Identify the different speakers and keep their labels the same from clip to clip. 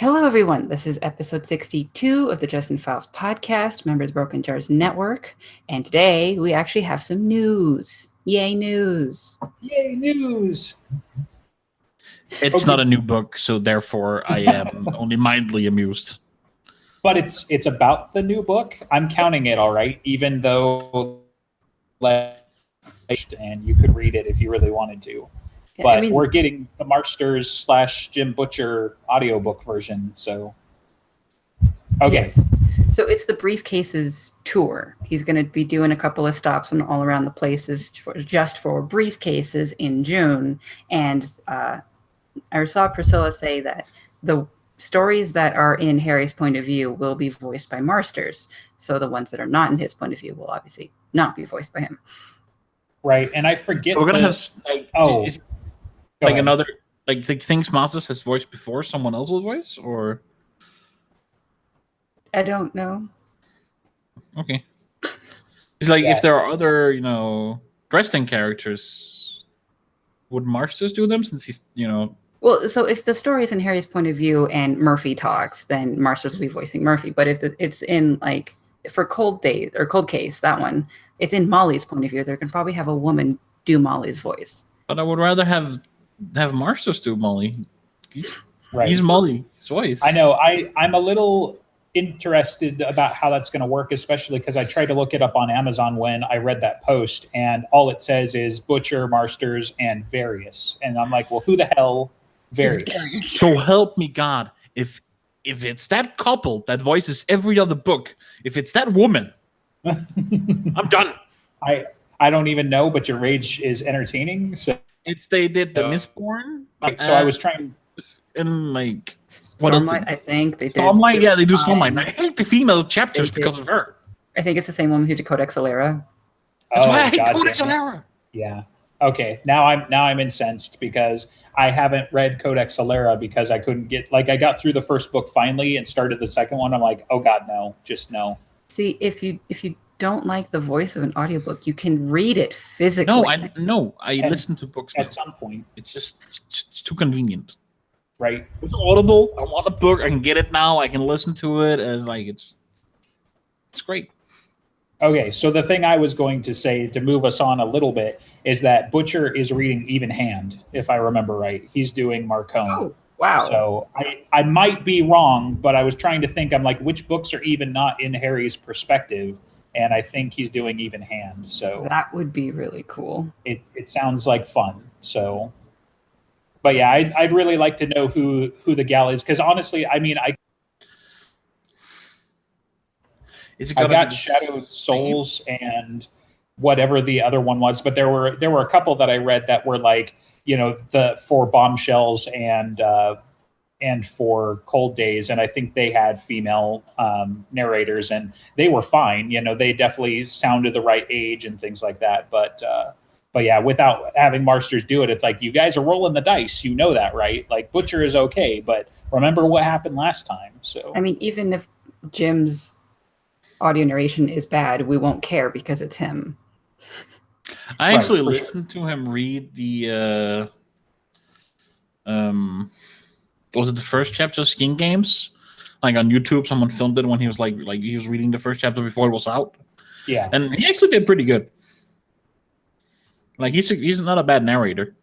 Speaker 1: Hello, everyone. This is episode 62 of the Justin Files podcast, member of the Broken Jars Network. And today we actually have some news. Yay, news.
Speaker 2: Yay, news.
Speaker 3: It's not a new book, so therefore I am only mildly amused.
Speaker 2: But it's about the new book. I'm counting it all right, even though and you could read it if you really wanted to. But we're getting the Marsters / Jim Butcher audiobook version, so okay.
Speaker 1: Yes. So it's the Briefcases tour. He's going to be doing a couple of stops and all around the places just for Briefcases in June. And I saw Priscilla say that the stories that are in Harry's point of view will be voiced by Marsters. So the ones that are not in his point of view will obviously not be voiced by him.
Speaker 2: Right, and I forget.
Speaker 3: We're gonna have another things Masters has voiced before someone else will voice, or
Speaker 1: I don't know.
Speaker 3: Okay, it's like if there are other Dresden characters, would Marsters do them since he's
Speaker 1: Well, so if the story is in Harry's point of view and Murphy talks, then Marsters will be voicing Murphy. But if it's in for Cold Case, that one, it's in Molly's point of view. They can probably have a woman do Molly's voice.
Speaker 3: But I would rather have Marsters do Molly. He's Molly's voice.
Speaker 2: I know. I'm a little interested about how that's going to work, especially because I tried to look it up on Amazon when I read that post, and all it says is Butcher, Marsters, and Various. And I'm like, well, who the hell Various?
Speaker 3: So help me God, if it's that couple that voices every other book, if it's that woman, I'm done.
Speaker 2: I don't even know, but your rage is entertaining. So
Speaker 3: they did the Mistborn.
Speaker 2: So I was trying,
Speaker 3: and
Speaker 1: what else? I think they did.
Speaker 3: Stormlight, yeah, they do Stormlight. I hate the female chapters because of her.
Speaker 1: I think it's the same woman who did Codex Alera.
Speaker 3: That's why I hate Codex Alera.
Speaker 2: Yeah. Okay. Now I'm incensed because I haven't read Codex Alera because I couldn't get I got through the first book finally and started the second one. I'm like, oh God, no, just no.
Speaker 1: See, if you don't like the voice of an audiobook, you can read it physically.
Speaker 3: I listen to books
Speaker 2: at some point.
Speaker 3: It's too convenient.
Speaker 2: Right.
Speaker 3: It's Audible. I want a book. I can get it now. I can listen to it as it's great.
Speaker 2: Okay, so the thing I was going to say to move us on a little bit is that Butcher is reading Even Hand, if I remember right. He's doing Marcone.
Speaker 1: Oh, wow.
Speaker 2: So I might be wrong, but I was trying to think, I'm like, which books are even not in Harry's perspective? And I think he's doing Even Hand. So
Speaker 1: that would be really cool.
Speaker 2: It sounds like fun. So, but yeah, I'd really like to know who the gal is, because honestly, I mean, I got Shadowed Souls and whatever the other one was, but there were a couple that I read that were for Bombshells and for Cold Days, and I think they had female narrators, and they were fine. They definitely sounded the right age and things like that. But yeah, without having Marsters do it, it's like, you guys are rolling the dice. You know that, right? Like, Butcher is okay, but remember what happened last time. So
Speaker 1: I mean, even if Jim's audio narration is bad, we won't care because it's him.
Speaker 3: I actually listened to him read the was it the first chapter of Skin Games? On YouTube, someone filmed it when he was like he was reading the first chapter before it was out.
Speaker 2: Yeah.
Speaker 3: And he actually did pretty good. He's not a bad narrator.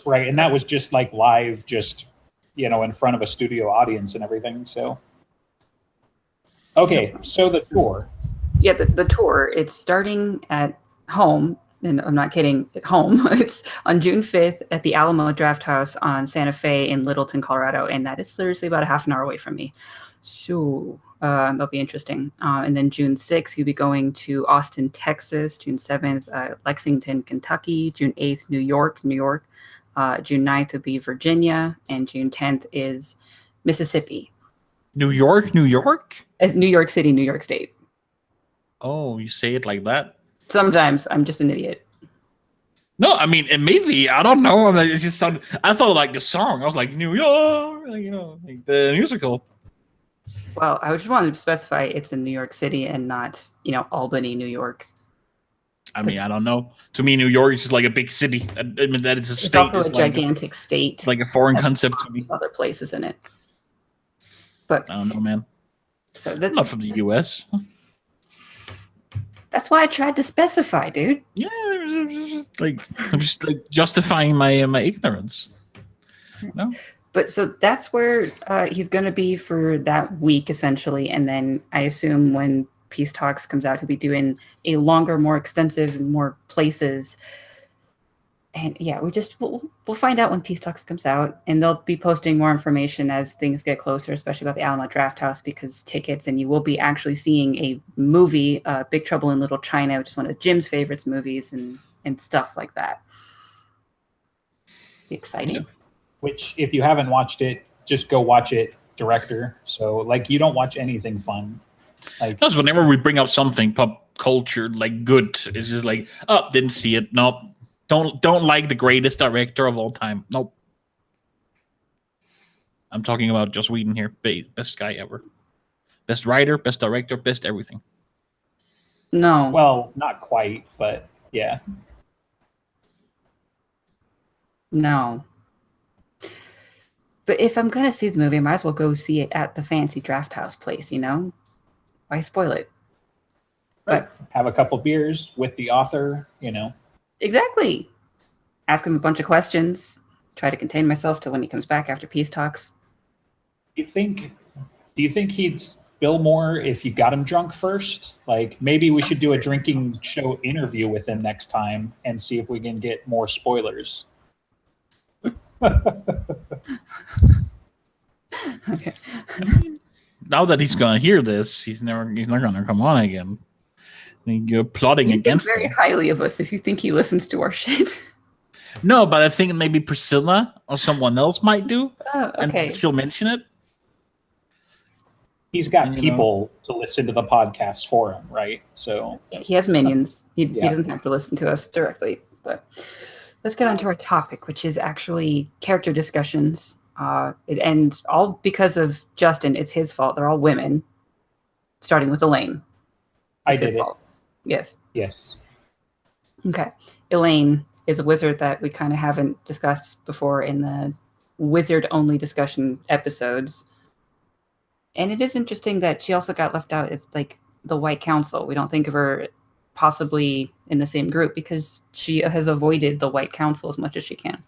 Speaker 2: Right, and that was just live, just in front of a studio audience and everything, so okay, so the tour.
Speaker 1: Yeah, the tour, it's starting at home, and I'm not kidding, at home. It's on June 5th at the Alamo Draft House on Santa Fe in Littleton, Colorado, and that is seriously about a half an hour away from me. So that'll be interesting. And then June 6th, he'll be going to Austin, Texas. June 7th, Lexington, Kentucky. June 8th, New York. June 9th will be Virginia, and June 10th is Mississippi.
Speaker 3: New York?
Speaker 1: As New York City, New York State.
Speaker 3: Oh, you say it like that?
Speaker 1: Sometimes. I'm just an idiot.
Speaker 3: No, I mean, and maybe, I don't know. I mean, it just sounded, I thought like the song. I was like, New York, like the musical.
Speaker 1: Well, I just wanted to specify it's in New York City and not, Albany, New York.
Speaker 3: I mean, I don't know. To me, New York is just like a big city. I mean, that it's a state.
Speaker 1: It's also a gigantic state.
Speaker 3: It's like a foreign concept to me.
Speaker 1: Other places in it. But
Speaker 3: I don't know, man.
Speaker 1: So
Speaker 3: I'm not from the U.S.
Speaker 1: That's why I tried to specify, dude.
Speaker 3: Yeah, I'm just like justifying my ignorance. No.
Speaker 1: But so that's where he's going to be for that week, essentially. And then I assume when Peace Talks comes out, he'll be doing a longer, more extensive, more places. And yeah, we'll find out when Peace Talks comes out, and they'll be posting more information as things get closer, especially about the Alamo Draft House, because tickets, and you will be actually seeing a movie, Big Trouble in Little China, which is one of Jim's favorites movies, and stuff like that. Be exciting.
Speaker 2: Yeah. Which, if you haven't watched it, just go watch it, director. So, like, you don't watch anything fun. Like,
Speaker 3: because whenever we bring up something pop culture, like good, it's just like, oh, didn't see it. Nope. Don't like the greatest director of all time. Nope. I'm talking about Joss Whedon here. Best guy ever. Best writer, best director, best everything.
Speaker 1: No.
Speaker 2: Well, not quite, but yeah.
Speaker 1: No. But if I'm going to see the movie, I might as well go see it at the fancy draft house place, you know? Why spoil it?
Speaker 2: Right. But have a couple beers with the author, you know.
Speaker 1: Exactly. Ask him a bunch of questions. Try to contain myself till when he comes back after Peace Talks.
Speaker 2: Do you think he'd spill more if you got him drunk first? Like, maybe we should do a drinking show interview with him next time and see if we can get more spoilers.
Speaker 1: Okay.
Speaker 3: Now that he's gonna hear this, he's not gonna come on again. You're plotting against him.
Speaker 1: You think very highly of us if you think he listens to our shit.
Speaker 3: No, but I think maybe Priscilla or someone else might do.
Speaker 1: Oh, okay.
Speaker 3: And she'll mention it.
Speaker 2: He's got people to listen to the podcast for him, right? So
Speaker 1: he has minions. He doesn't have to listen to us directly. But let's get on to our topic, which is actually character discussions. And all because of Justin. It's his fault. They're all women, starting with Elaine.
Speaker 2: I did it.
Speaker 1: Yes.
Speaker 2: Yes.
Speaker 1: Okay. Elaine is a wizard that we kind of haven't discussed before in the wizard-only discussion episodes. And it is interesting that she also got left out of, like, the White Council. We don't think of her possibly in the same group because she has avoided the White Council as much as she can.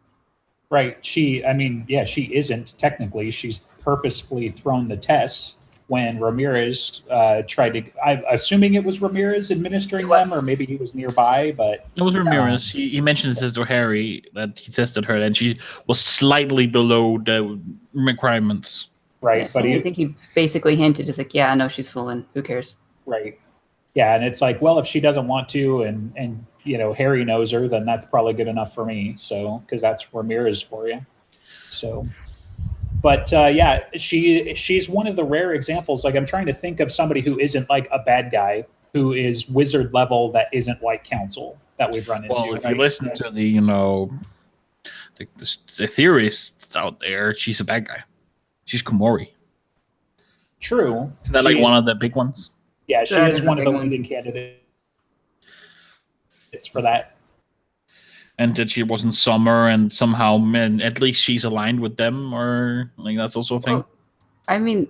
Speaker 2: Right. She isn't technically. She's purposefully thrown the tests when Ramirez tried to, I'm assuming it was Ramirez administering them, or maybe he was nearby, but...
Speaker 3: It was Ramirez. He mentioned this to Harry, that he tested her, and she was slightly below the requirements.
Speaker 2: Right, but
Speaker 1: I think he basically hinted, it's like, yeah, I know she's fooling. Who cares?
Speaker 2: Right. Yeah, and it's like, well, if she doesn't want to, and you know, Harry knows her, then that's probably good enough for me. So, because that's Ramirez for you. So... But she's one of the rare examples. Like, I'm trying to think of somebody who isn't like a bad guy, who is wizard level, that isn't White Council that we've run into.
Speaker 3: Well, if you listen to the theorists out there, she's a bad guy. She's Komori.
Speaker 2: True.
Speaker 3: Isn't that like one of the big ones?
Speaker 2: Yeah, she is one of the leading candidates for that.
Speaker 3: And that she wasn't Summer, and somehow, at least she's aligned with them, or like that's also a thing.
Speaker 1: Well, I mean,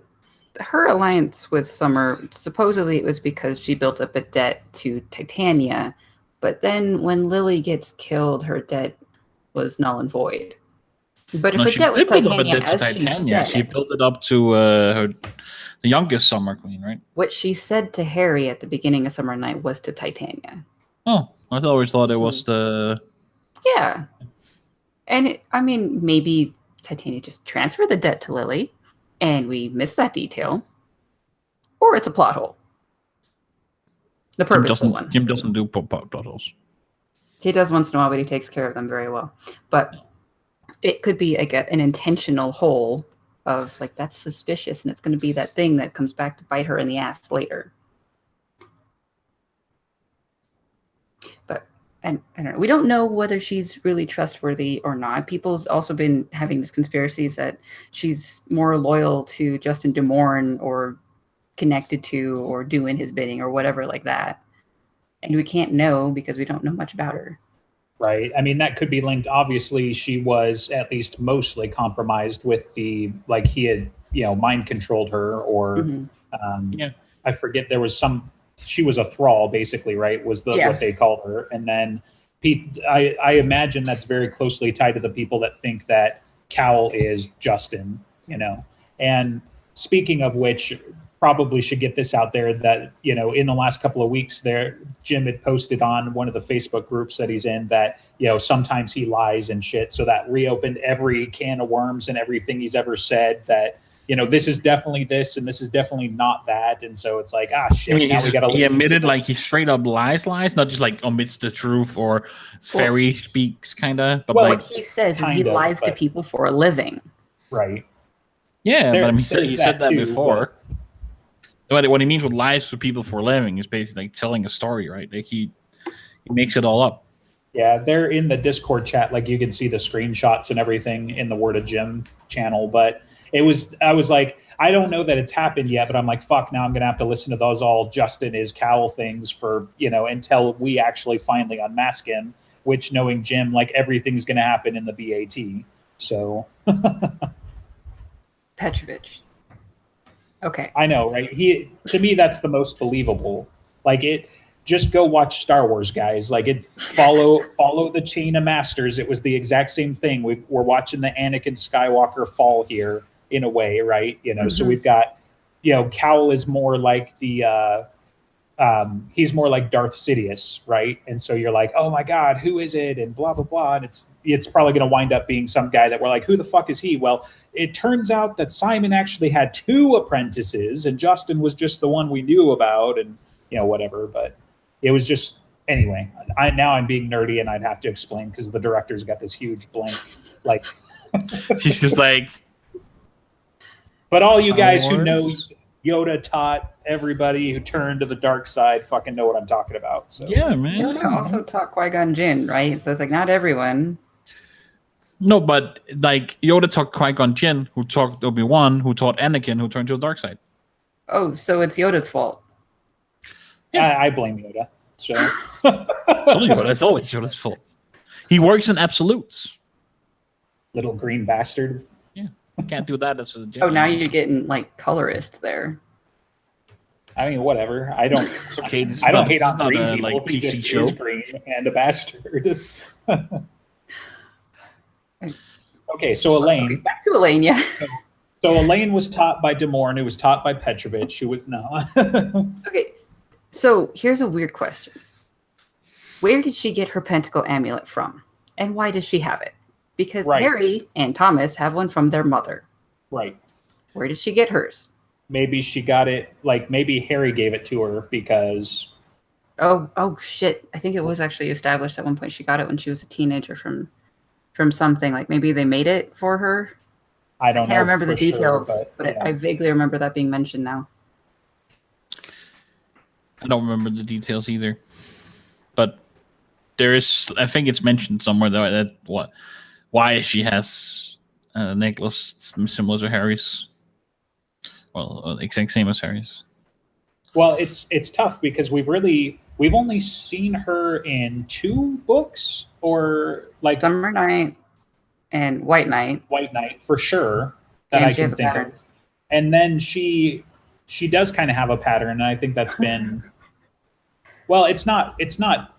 Speaker 1: her alliance with Summer, supposedly it was because she built up a debt to Titania, but then when Lily gets killed, her debt was null and void. But if her debt was Titania,
Speaker 3: she built it up to the youngest Summer Queen, right?
Speaker 1: What she said to Harry at the beginning of Summer Night was to Titania.
Speaker 3: Oh, I always thought it was the...
Speaker 1: Yeah. And maybe Titania just transferred the debt to Lily and we missed that detail. Or it's a plot hole. The purposeful one.
Speaker 3: Jim doesn't do plot holes.
Speaker 1: He does once in a while, but he takes care of them very well. But it could be like an intentional hole of like, that's suspicious, and it's going to be that thing that comes back to bite her in the ass later. But and I don't know. We don't know whether she's really trustworthy or not. People's also been having these conspiracies that she's more loyal to Justin DeMorn or connected to or doing his bidding or whatever like that. And we can't know because we don't know much about her.
Speaker 2: Right. I mean, that could be linked. Obviously, she was at least mostly compromised with he had, mind controlled her, or I forget, there was she was a thrall, basically, right? Was what they called her. And then I imagine that's very closely tied to the people that think that Cal is Justin, And speaking of which, probably should get this out there that, in the last couple of weeks there, Jim had posted on one of the Facebook groups that he's in that, sometimes he lies and shit. So that reopened every can of worms and everything he's ever said, that, this is definitely this and this is definitely not that. And so it's like, shit.
Speaker 3: I mean,
Speaker 2: now we gotta
Speaker 3: he admitted he straight up lies, not just omits the truth or fairy speaks kind of. But
Speaker 1: what he says is he lies to people for a living.
Speaker 2: Right.
Speaker 3: Yeah, but I mean, he said that before. What he means with lies to people for a living is basically telling a story, right? He makes it all up.
Speaker 2: Yeah, they're in the Discord chat. You can see the screenshots and everything in the Word of Jim channel. But I was like, I don't know that it's happened yet, but I'm like, fuck, now I'm going to have to listen to those all Justin is Cowl things for, until we actually finally unmask him, which, knowing Jim, everything's going to happen in the BAT. So.
Speaker 1: Petrovich. Okay.
Speaker 2: I know, right? To me, that's the most believable. Just go watch Star Wars, guys. Follow the chain of masters. It was the exact same thing. We're watching the Anakin Skywalker fall here in a way, right? So we've got, Cowl is more like the, he's more like Darth Sidious, right? And so you're like, oh my God, who is it? And blah, blah, blah. And it's probably going to wind up being some guy that we're like, who the fuck is he? Well, it turns out that Simon actually had 2 apprentices and Justin was just the one we knew about, and, whatever. But it was just, anyway, now I'm being nerdy and I'd have to explain because the director's got this huge blank,
Speaker 3: she's just like.
Speaker 2: But all you guys who know Yoda taught everybody who turned to the dark side fucking know what I'm talking about. So
Speaker 3: yeah, man.
Speaker 1: Yoda also taught Qui-Gon Jinn, right? So it's not everyone.
Speaker 3: No, but Yoda taught Qui-Gon Jinn, who taught Obi-Wan, who taught Anakin, who turned to the dark side.
Speaker 1: Oh, so it's Yoda's fault.
Speaker 2: Yeah, I blame Yoda. So
Speaker 3: It's always Yoda's fault. He works in absolutes.
Speaker 2: Little green bastard.
Speaker 3: Yeah, can't do that as a Jedi.
Speaker 1: Oh, now you're getting colorist there.
Speaker 2: I mean, whatever. I don't.
Speaker 3: It's okay.
Speaker 2: I don't hate on green people.
Speaker 3: He
Speaker 2: just
Speaker 3: PC show.
Speaker 2: Is green and a bastard. Okay, so Elaine.
Speaker 1: Okay, back to Elaine, yeah.
Speaker 2: So Elaine was taught by Demorne, who was taught by Petrovich, who was no.
Speaker 1: Okay, so here's a weird question. Where did she get her pentacle amulet from? And why does she have it? Because Harry and Thomas have one from their mother.
Speaker 2: Right.
Speaker 1: Where did she get hers?
Speaker 2: Maybe she got it, maybe Harry gave it to her because...
Speaker 1: Oh shit. I think it was actually established at one point she got it when she was a teenager from something. Maybe they made it for her.
Speaker 2: I don't know.
Speaker 1: I can't remember the details,
Speaker 2: sure,
Speaker 1: but
Speaker 2: yeah.
Speaker 1: I vaguely remember that being mentioned now.
Speaker 3: I don't remember the details either. But there is, I think it's mentioned somewhere that why she has a necklace similar to Harry's. Well, exact same as Harry's.
Speaker 2: Well, it's tough because we've only seen her in 2 books, or
Speaker 1: Summer Night and White Knight.
Speaker 2: White Knight for sure that I can think of. And then she does kind of have a pattern, and I think that's been well, it's not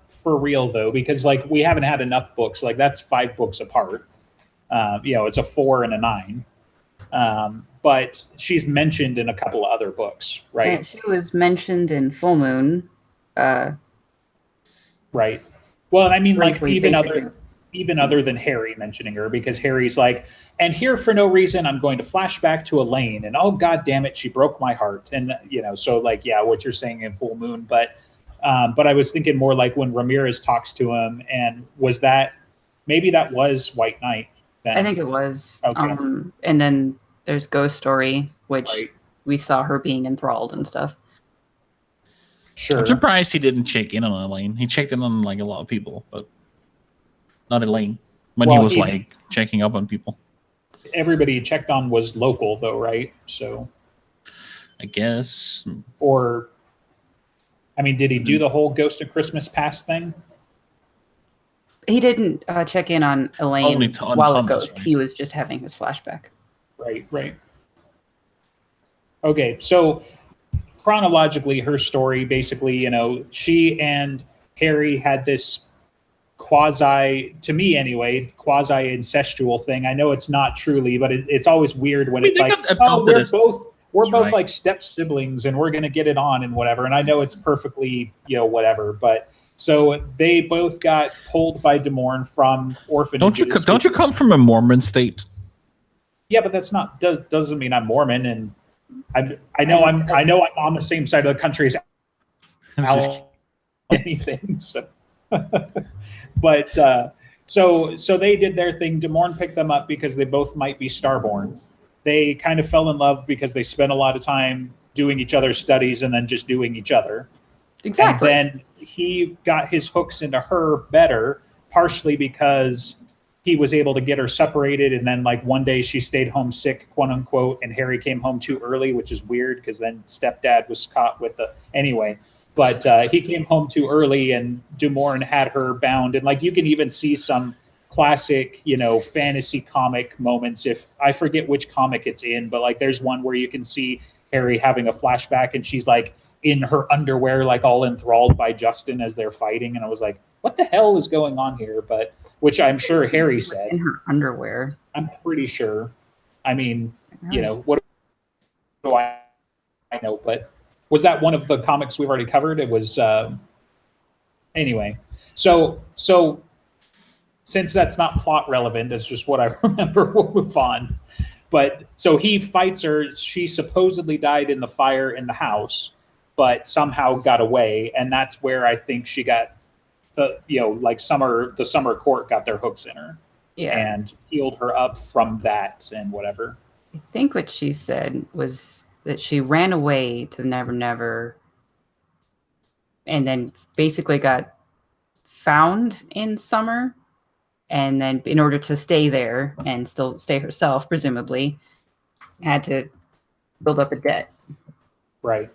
Speaker 2: for real though, because we haven't had enough books. That's 5 books apart. It's a 4 and a 9. But she's mentioned in a couple of other books, right?
Speaker 1: And she was mentioned in Full Moon.
Speaker 2: Right. Well, I mean,
Speaker 1: briefly,
Speaker 2: even other than Harry mentioning her, because Harry's and here for no reason, I'm going to flash back to Elaine, and oh god damn it, she broke my heart, and so what you're saying in Full Moon, but I was thinking more when Ramirez talks to him, and maybe that was White Knight. Then.
Speaker 1: I think it was.
Speaker 2: Okay.
Speaker 1: And then there's Ghost Story, which we saw her being enthralled and stuff.
Speaker 2: Sure.
Speaker 3: I'm surprised he didn't check in on Elaine. He checked in on a lot of people, but not Elaine. When he was checking up on people. Everybody
Speaker 2: he checked on was local though, right? So
Speaker 3: I guess.
Speaker 2: Or I mean, did he do the whole Ghost of Christmas Past thing?
Speaker 1: He didn't check in on Elaine while a ghost. Right? He was just having his flashback.
Speaker 2: Right. Okay, so chronologically, her story, basically, she and Harry had this to me anyway, quasi-incestual thing. I know it's not truly, but it's always weird when it's like, we're both like step siblings and we're going to get it on and whatever. And I know it's perfectly, whatever. But so they both got pulled by Demorne from orphanages.
Speaker 3: Don't you come from a Mormon state?
Speaker 2: Yeah, but that's not doesn't mean I'm Mormon, and I know I'm on the same side of the country as anything. So. But so they did their thing. Demorne picked them up because they both might be starborn. They kind of fell in love because they spent a lot of time doing each other's studies and then just doing each other.
Speaker 1: Exactly.
Speaker 2: And then he got his hooks into her better, partially because he was able to get her separated. And then like one day she stayed home sick, quote unquote, and Harry came home too early, which is weird because then stepdad was caught with anyway. But he came home too early, and Demorne had her bound. And like you can even see some classic, fantasy comic moments. If I forget which comic it's in, but like there's one where you can see Harry having a flashback, and she's like in her underwear, like all enthralled by Justin as they're fighting. And I was like, what the hell is going on here? But which I'm sure Harry said
Speaker 1: in her underwear.
Speaker 2: I'm pretty sure. I mean, what do I know? But was that one of the comics we've already covered? It was anyway. So since that's not plot relevant, it's just what I remember. We'll move on. But so he fights her. She supposedly died in the fire in the house, but somehow got away, and that's where I think she got the summer court got their hooks in her, and healed her up from that and whatever.
Speaker 1: I think what she said was that she ran away to Never Never and then basically got found in Summer. And then in order to stay there and still stay herself, presumably, had to build up a debt.
Speaker 2: Right.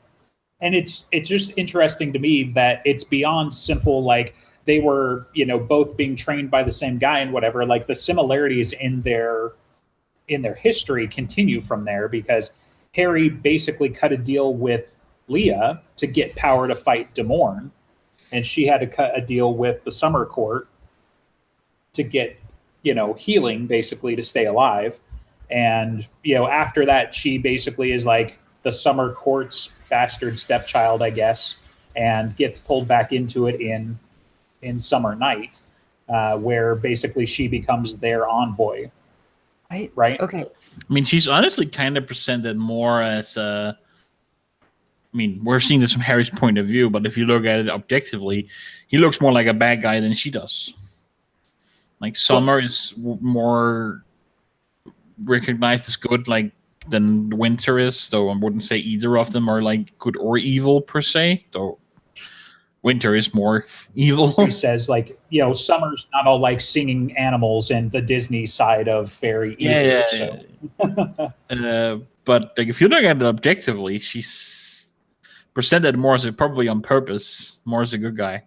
Speaker 2: And it's just interesting to me that it's beyond simple, like they were, both being trained by the same guy and whatever. Like the similarities in their history continue from there, because Harry basically cut a deal with Leah to get power to fight Demorne, and she had to cut a deal with the Summer Court to get, healing, basically, to stay alive. And, after that, she basically is like the Summer Court's bastard stepchild, I guess, and gets pulled back into it in Summer Night, where basically she becomes their envoy. Right?
Speaker 1: Okay.
Speaker 3: I mean, she's honestly kind of presented more as we're seeing this from Harry's point of view, but if you look at it objectively, he looks more like a bad guy than she does. Like Summer is more recognized as good, like than Winter is. Though I wouldn't say either of them are like good or evil per se. Though Winter is more evil.
Speaker 2: He says, like, Summer's not all like singing animals and the Disney side of fairy evil.
Speaker 3: But like, if you look at it objectively, she's presented more as probably on purpose, more as a good guy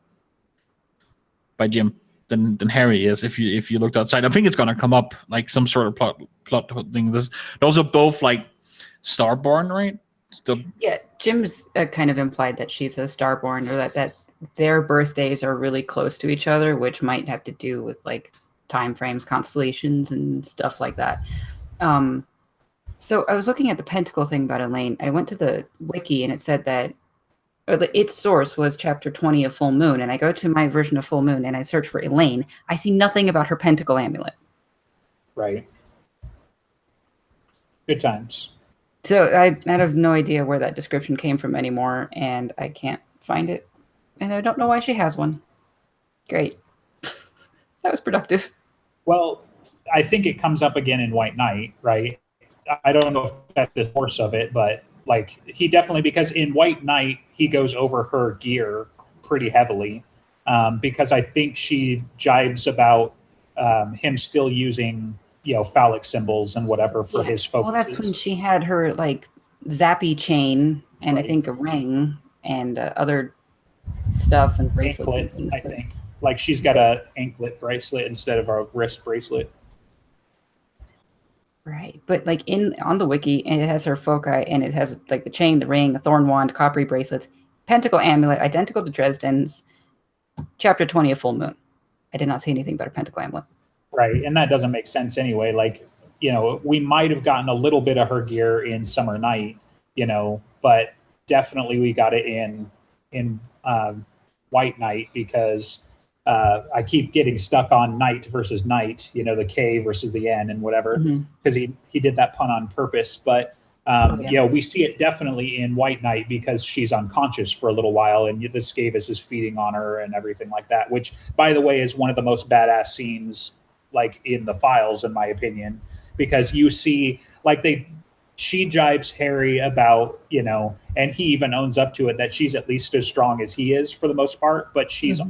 Speaker 3: by Jim than Harry is. If you looked outside, I think it's gonna come up like some sort of plot thing. Those are both like Starborn, right?
Speaker 1: Jim's kind of implied that she's a Starborn, or that their birthdays are really close to each other, which might have to do with like time frames, constellations, and stuff like that. So I was looking at the pentacle thing about Elaine. I went to the wiki and it said that its source was chapter 20 of Full Moon, and I go to my version of Full Moon and I search for Elaine. I see nothing about her pentacle amulet.
Speaker 2: Right. Good times.
Speaker 1: So I have no idea where that description came from anymore, and I can't find it. And I don't know why she has one. Great. That was productive.
Speaker 2: Well, I think it comes up again in White Knight, right? I don't know if that's the source of it, but like he definitely, because in White Knight, he goes over her gear pretty heavily, because I think she jibes about him still using phallic symbols and whatever for his focus.
Speaker 1: Well, that's when she had her like zappy chain and I think a ring and other stuff and bracelets
Speaker 2: anklet,
Speaker 1: and things.
Speaker 2: I think. Like she's got a anklet bracelet instead of a wrist bracelet.
Speaker 1: Right, but like on the wiki, it has her foci, and it has like the chain, the ring, the thorn wand, coppery bracelets, pentacle amulet, identical to Dresden's. Chapter 20 of Full Moon. I did not see anything about a pentacle amulet.
Speaker 2: Right, and that doesn't make sense anyway. Like, we might have gotten a little bit of her gear in Summer Night, but definitely we got it in White Night, because I keep getting stuck on night versus night, the K versus the N and whatever, because he did that pun on purpose. But we see it definitely in White Night because she's unconscious for a little while, and the Skavis is feeding on her and everything like that, which, by the way, is one of the most badass scenes, like, in the files, in my opinion, because you see, like, she jibes Harry about, and he even owns up to it, that she's at least as strong as he is for the most part, but she's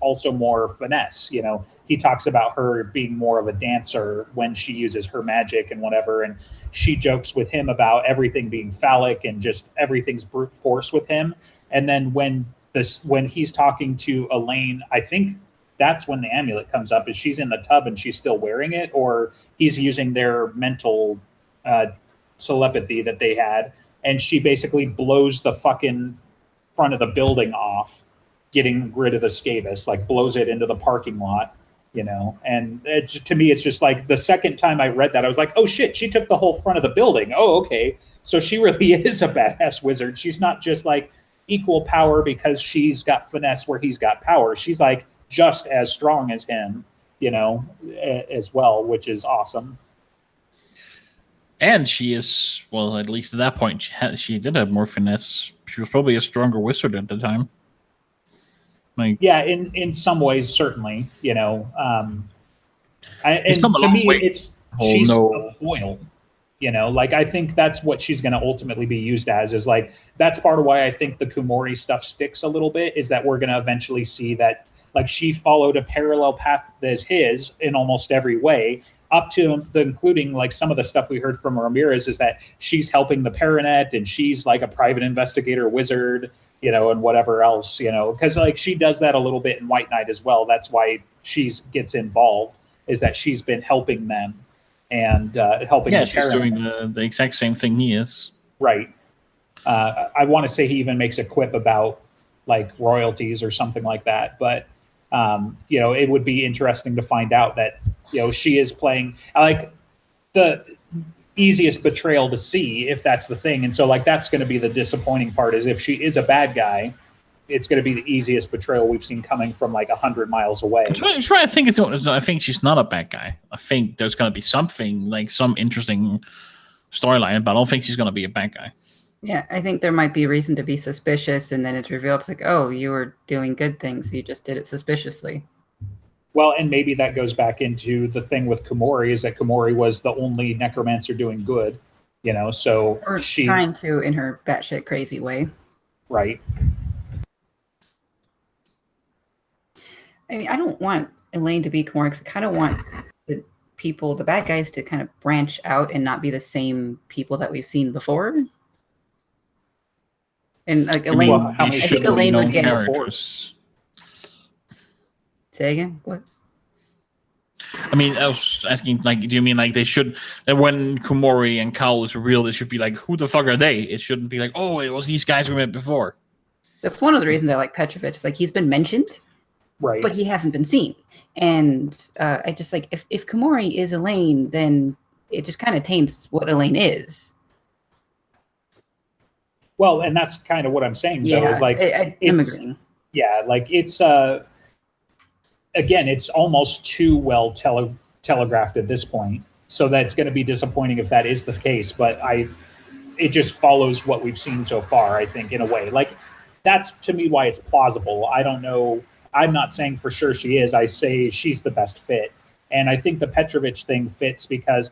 Speaker 2: also more finesse. He talks about her being more of a dancer when she uses her magic and whatever, and she jokes with him about everything being phallic and just everything's brute force with him. And then when he's talking to Elaine, I think that's when the amulet comes up, is she's in the tub and she's still wearing it, or he's using their mental telepathy that they had, and she basically blows the fucking front of the building off, getting rid of the Skavis, like blows it into the parking lot, and to me, it's just like, the second time I read that, I was like, oh shit, she took the whole front of the building. Oh, okay. So she really is a badass wizard. She's not just like equal power because she's got finesse where he's got power. She's like just as strong as him, as well, which is awesome.
Speaker 3: And she is, well, at least at that point, she did have more finesse. She was probably a stronger wizard at the time. Like,
Speaker 2: yeah, in some ways, certainly, and to me, she's a foil. Like, I think that's what she's going to ultimately be used as, is like, that's part of why I think the Kumori stuff sticks a little bit, is that we're going to eventually see that, like, she followed a parallel path as his in almost every way, up to including, like, some of the stuff we heard from Ramirez is that she's helping the Paranet, and she's like a private investigator wizard, and whatever else, because, like, she does that a little bit in White Knight as well. That's why she gets involved, is that she's been helping them and helping.
Speaker 3: Yeah, she's doing the exact same thing he is.
Speaker 2: Right. I want to say he even makes a quip about, like, royalties or something like that, but it would be interesting to find out that, she is playing, like, the easiest betrayal to see, if that's the thing. And so, like, that's going to be the disappointing part, is if she is a bad guy, it's going to be the easiest betrayal we've seen coming from like 100 miles away.
Speaker 3: I think she's not a bad guy. I think there's going to be something, like some interesting storyline, but I don't think she's going to be a bad guy.
Speaker 1: Yeah, I think there might be a reason to be suspicious, and then it's revealed, it's like, oh, you were doing good things, you just did it suspiciously.
Speaker 2: Well, and maybe that goes back into the thing with Kumori, is that Kumori was the only necromancer doing good, so
Speaker 1: or
Speaker 2: she
Speaker 1: trying to, in her batshit crazy way.
Speaker 2: Right.
Speaker 1: I mean, I don't want Elaine to be Kumori, because I kind of want the bad guys, to kind of branch out and not be the same people that we've seen before. And like Elaine, I think Elaine would get
Speaker 3: characters.
Speaker 1: Say again? What?
Speaker 3: I mean, I was asking, like, do you mean like they should, when Kumori and Kyle is revealed, it should be like, who the fuck are they? It shouldn't be like, oh, it was these guys we met before.
Speaker 1: That's one of the reasons I like Petrovich. It's like, he's been mentioned,
Speaker 2: right,
Speaker 1: but he hasn't been seen. And I just like, if Kumori is Elaine, then it just kind of taints what Elaine is.
Speaker 2: Well, and that's kind of what I'm saying, though, is like,
Speaker 1: I'm agreeing.
Speaker 2: Yeah, like, it's again, it's almost too well telegraphed at this point, so that's going to be disappointing if that is the case. But it just follows what we've seen so far, I think, in a way. Like, that's, to me, why it's plausible. I don't know. I'm not saying for sure she is. I say she's the best fit. And I think the Petrovich thing fits because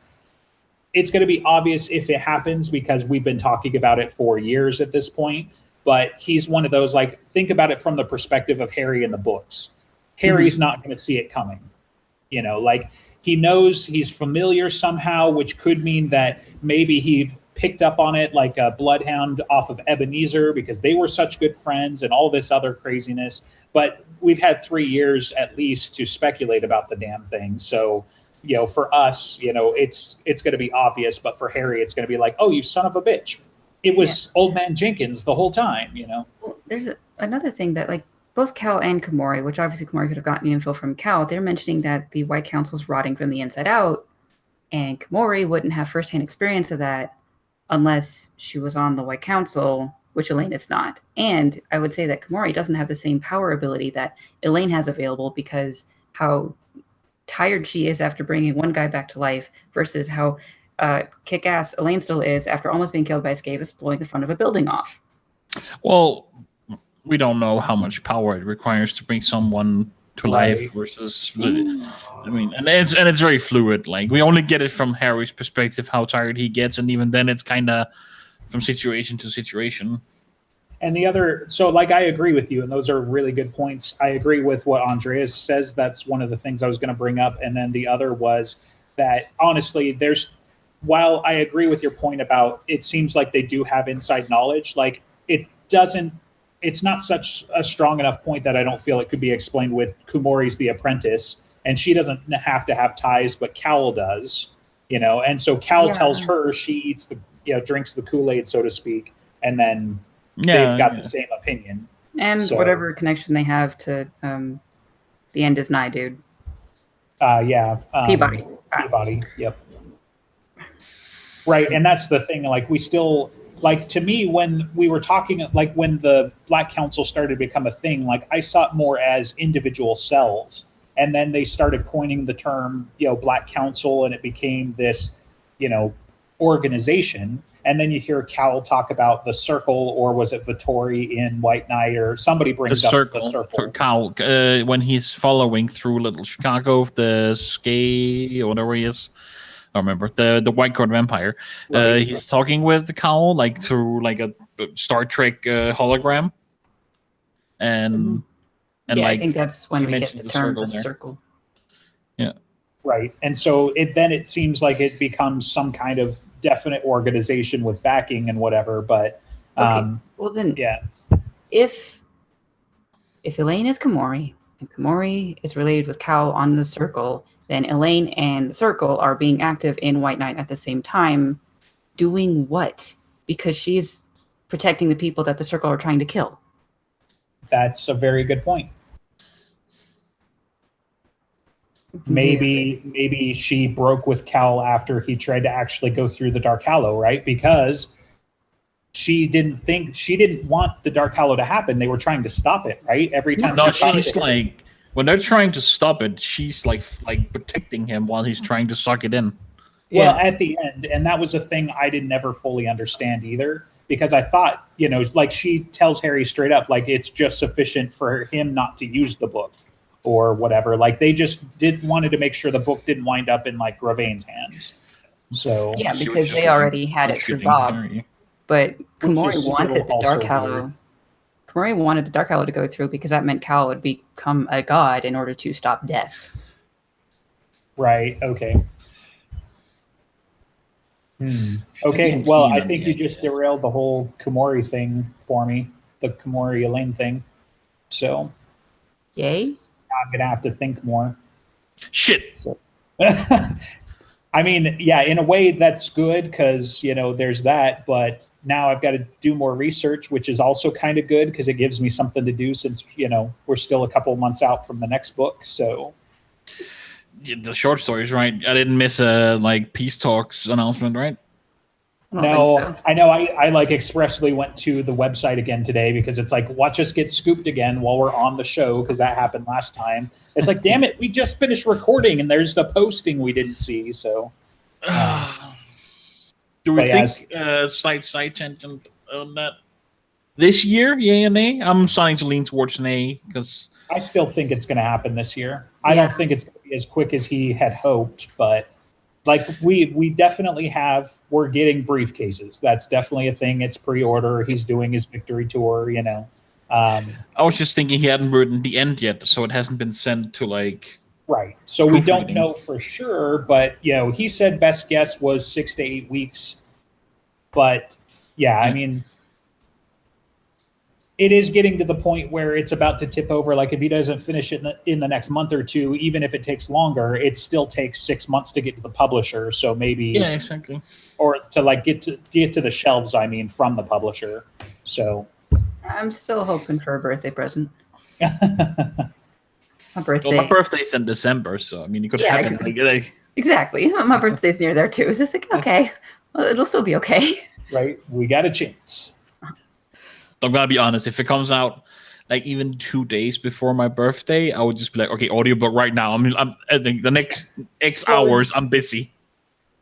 Speaker 2: it's going to be obvious if it happens, because we've been talking about it for years at this point. But he's one of those, like, think about it from the perspective of Harry in the books. Harry's not going to see it coming. Like, he knows, he's familiar somehow, which could mean that maybe picked up on it like a bloodhound off of Ebenezer because they were such good friends and all this other craziness. But we've had 3 years at least to speculate about the damn thing. So, for us, it's going to be obvious, but for Harry, it's going to be like, oh, you son of a bitch. It was Old Man Jenkins the whole time,
Speaker 1: Well, there's another thing that, like, both Cal and Komori, which obviously Komori could have gotten the info from Cal, they're mentioning that the White Council's rotting from the inside out, and Komori wouldn't have firsthand experience of that unless she was on the White Council, which Elaine is not. And I would say that Komori doesn't have the same power ability that Elaine has available because how tired she is after bringing one guy back to life versus how kick-ass Elaine still is after almost being killed by Skavis blowing the front of a building off.
Speaker 3: Well, we don't know how much power it requires to bring someone to life versus and it's very fluid. Like, we only get it from Harry's perspective, how tired he gets, and even then it's kind of from situation to situation.
Speaker 2: And the other, so like, I agree with you, and those are really good points. I agree with what Andreas says. That's one of the things I was going to bring up. And then the other was that, honestly, while I agree with your point about it seems like they do have inside knowledge, like, it's not such a strong enough point that I don't feel it could be explained with Kumori's the apprentice, and she doesn't have to have ties, but Cal does, and so Cal tells her she eats drinks the Kool-Aid, so to speak, and then they've got the same opinion.
Speaker 1: And whatever connection they have to the end is nigh, dude. Peabody.
Speaker 2: Peabody, yep. Right, and that's the thing, like, we still, like, to me, when we were talking, like, when the Black Council started to become a thing, like, I saw it more as individual cells, and then they started coining the term, Black Council, and it became this, organization, and then you hear Cal talk about the Circle, or was it Vittori in White Knight, or somebody brings
Speaker 3: the
Speaker 2: up
Speaker 3: circle.
Speaker 2: the Circle.
Speaker 3: Cal, when he's following through Little Chicago, the Skay, or whatever he is, I don't remember, the White Coat Vampire.
Speaker 2: Right.
Speaker 3: He's talking with the Cowl, like, through like a Star Trek hologram, and
Speaker 1: I think that's when we get the term the Circle.
Speaker 3: Yeah.
Speaker 2: Right, and so it seems like it becomes some kind of definite organization with backing and whatever. But
Speaker 1: well then, if Elaine is Komori and Komori is related with Cal on the Circle, then Elaine and the Circle are being active in White Knight at the same time, doing what? Because she's protecting the people that the Circle are trying to kill.
Speaker 2: That's a very good point. Maybe she broke with Cal after he tried to actually go through the Dark Hallow, right? Because she didn't want the Dark Hallow to happen. They were trying to stop it, right? Every time.
Speaker 3: No, she's like, when they're trying to stop it, she's like protecting him while he's trying to suck it in.
Speaker 2: Well, at the end, and that was a thing I didn't never fully understand either, because I thought, like, she tells Harry straight up, like, it's just sufficient for him not to use the book or whatever. Like, they just wanted to make sure the book didn't wind up in, like, Gravaine's hands. So
Speaker 1: because they already had it through Bob.
Speaker 3: Harry.
Speaker 1: But Komori wanted the Dark Hallow. Komori wanted the Dark Hallow to go through because that meant Cal would become a god in order to stop death.
Speaker 2: Right. Okay. Okay. Well, I think you just derailed the whole Komori thing for me, the Komori Elaine thing. So,
Speaker 1: yay.
Speaker 2: I'm gonna have to think more.
Speaker 3: Shit.
Speaker 2: So, I mean, in a way that's good because there's that, but now I've got to do more research, which is also kind of good because it gives me something to do since we're still a couple of months out from the next book. So
Speaker 3: the short stories, right? I didn't miss a Peace Talks announcement, right?
Speaker 2: No, I know. I expressly went to the website again today because it's like, watch us get scooped again while we're on the show because that happened last time. It's like, damn it, we just finished recording and there's the posting we didn't see. So,
Speaker 3: do we think side tangent on that this year? Yay or nay? I'm starting to lean towards nay because
Speaker 2: I still think it's going to happen this year. I don't think it's going to be as quick as he had hoped, but we definitely we're getting briefcases. That's definitely a thing. It's pre-order. He's doing his victory tour, I
Speaker 3: was just thinking he hadn't written the end yet, so it hasn't been sent to
Speaker 2: right. So we don't know for sure, but he said best guess was 6 to 8 weeks. But yeah, I mean, it is getting to the point where it's about to tip over. Like if he doesn't finish it in the next month or two, even if it takes longer, it still takes 6 months to get to the publisher. So maybe
Speaker 3: exactly,
Speaker 2: or to like get to the shelves. I mean, from the publisher. So
Speaker 1: I'm still hoping for a birthday present. My birthday.
Speaker 3: Well, my birthday's in December, so I mean, it could happen.
Speaker 1: Exactly. My birthday's near there too. It's just like, okay, well, it'll still be okay.
Speaker 2: Right. We got a chance.
Speaker 3: I'm gonna be honest. If it comes out like even 2 days before my birthday, I would just be like, okay, audiobook right now. I think the next X hours, I'm busy.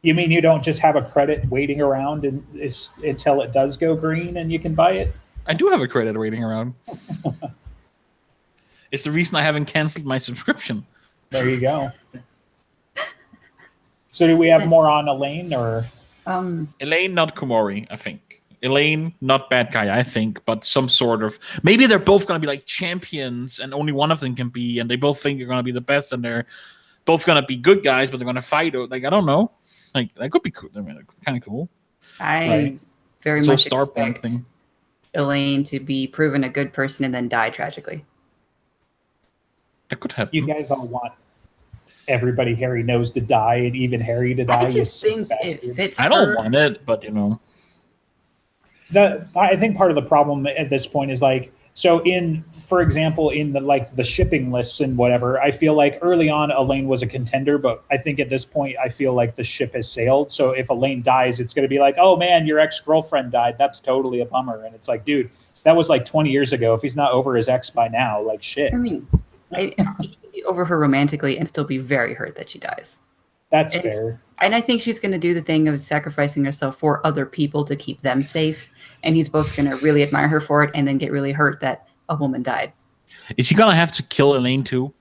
Speaker 2: You mean you don't just have a credit waiting around until it does go green and you can buy it?
Speaker 3: I do have a credit waiting around. It's the reason I haven't canceled my subscription.
Speaker 2: There you go. So do we have more on Elaine or?
Speaker 3: Elaine, not Komori, I think. Elaine, not bad guy, I think, but some sort of... Maybe they're both going to be like champions and only one of them can be, and they both think they're going to be the best, and they're both going to be good guys, but they're going to fight. Like, I don't know. Like, that could be cool. I mean, kind of cool.
Speaker 1: I very much expect Elaine to be proven a good person and then die tragically.
Speaker 3: That could happen.
Speaker 2: You guys all want everybody Harry knows to die, and even Harry to die.
Speaker 1: I just think it fits
Speaker 3: I don't want it, but you know.
Speaker 2: I think part of the problem at this point is like, so for example, in the shipping lists and whatever, I feel like early on Elaine was a contender, but I think at this point I feel like the ship has sailed. So if Elaine dies, it's going to be like, oh man, your ex-girlfriend died. That's totally a bummer. And it's like, dude, that was like 20 years ago. If he's not over his ex by now, like shit.
Speaker 1: I mean, he can be over her romantically and still be very hurt that she dies.
Speaker 2: That's fair.
Speaker 1: And I think she's going to do the thing of sacrificing herself for other people to keep them safe. And he's both going to really admire her for it and then get really hurt that a woman died.
Speaker 3: Is he going to have to kill Elaine too?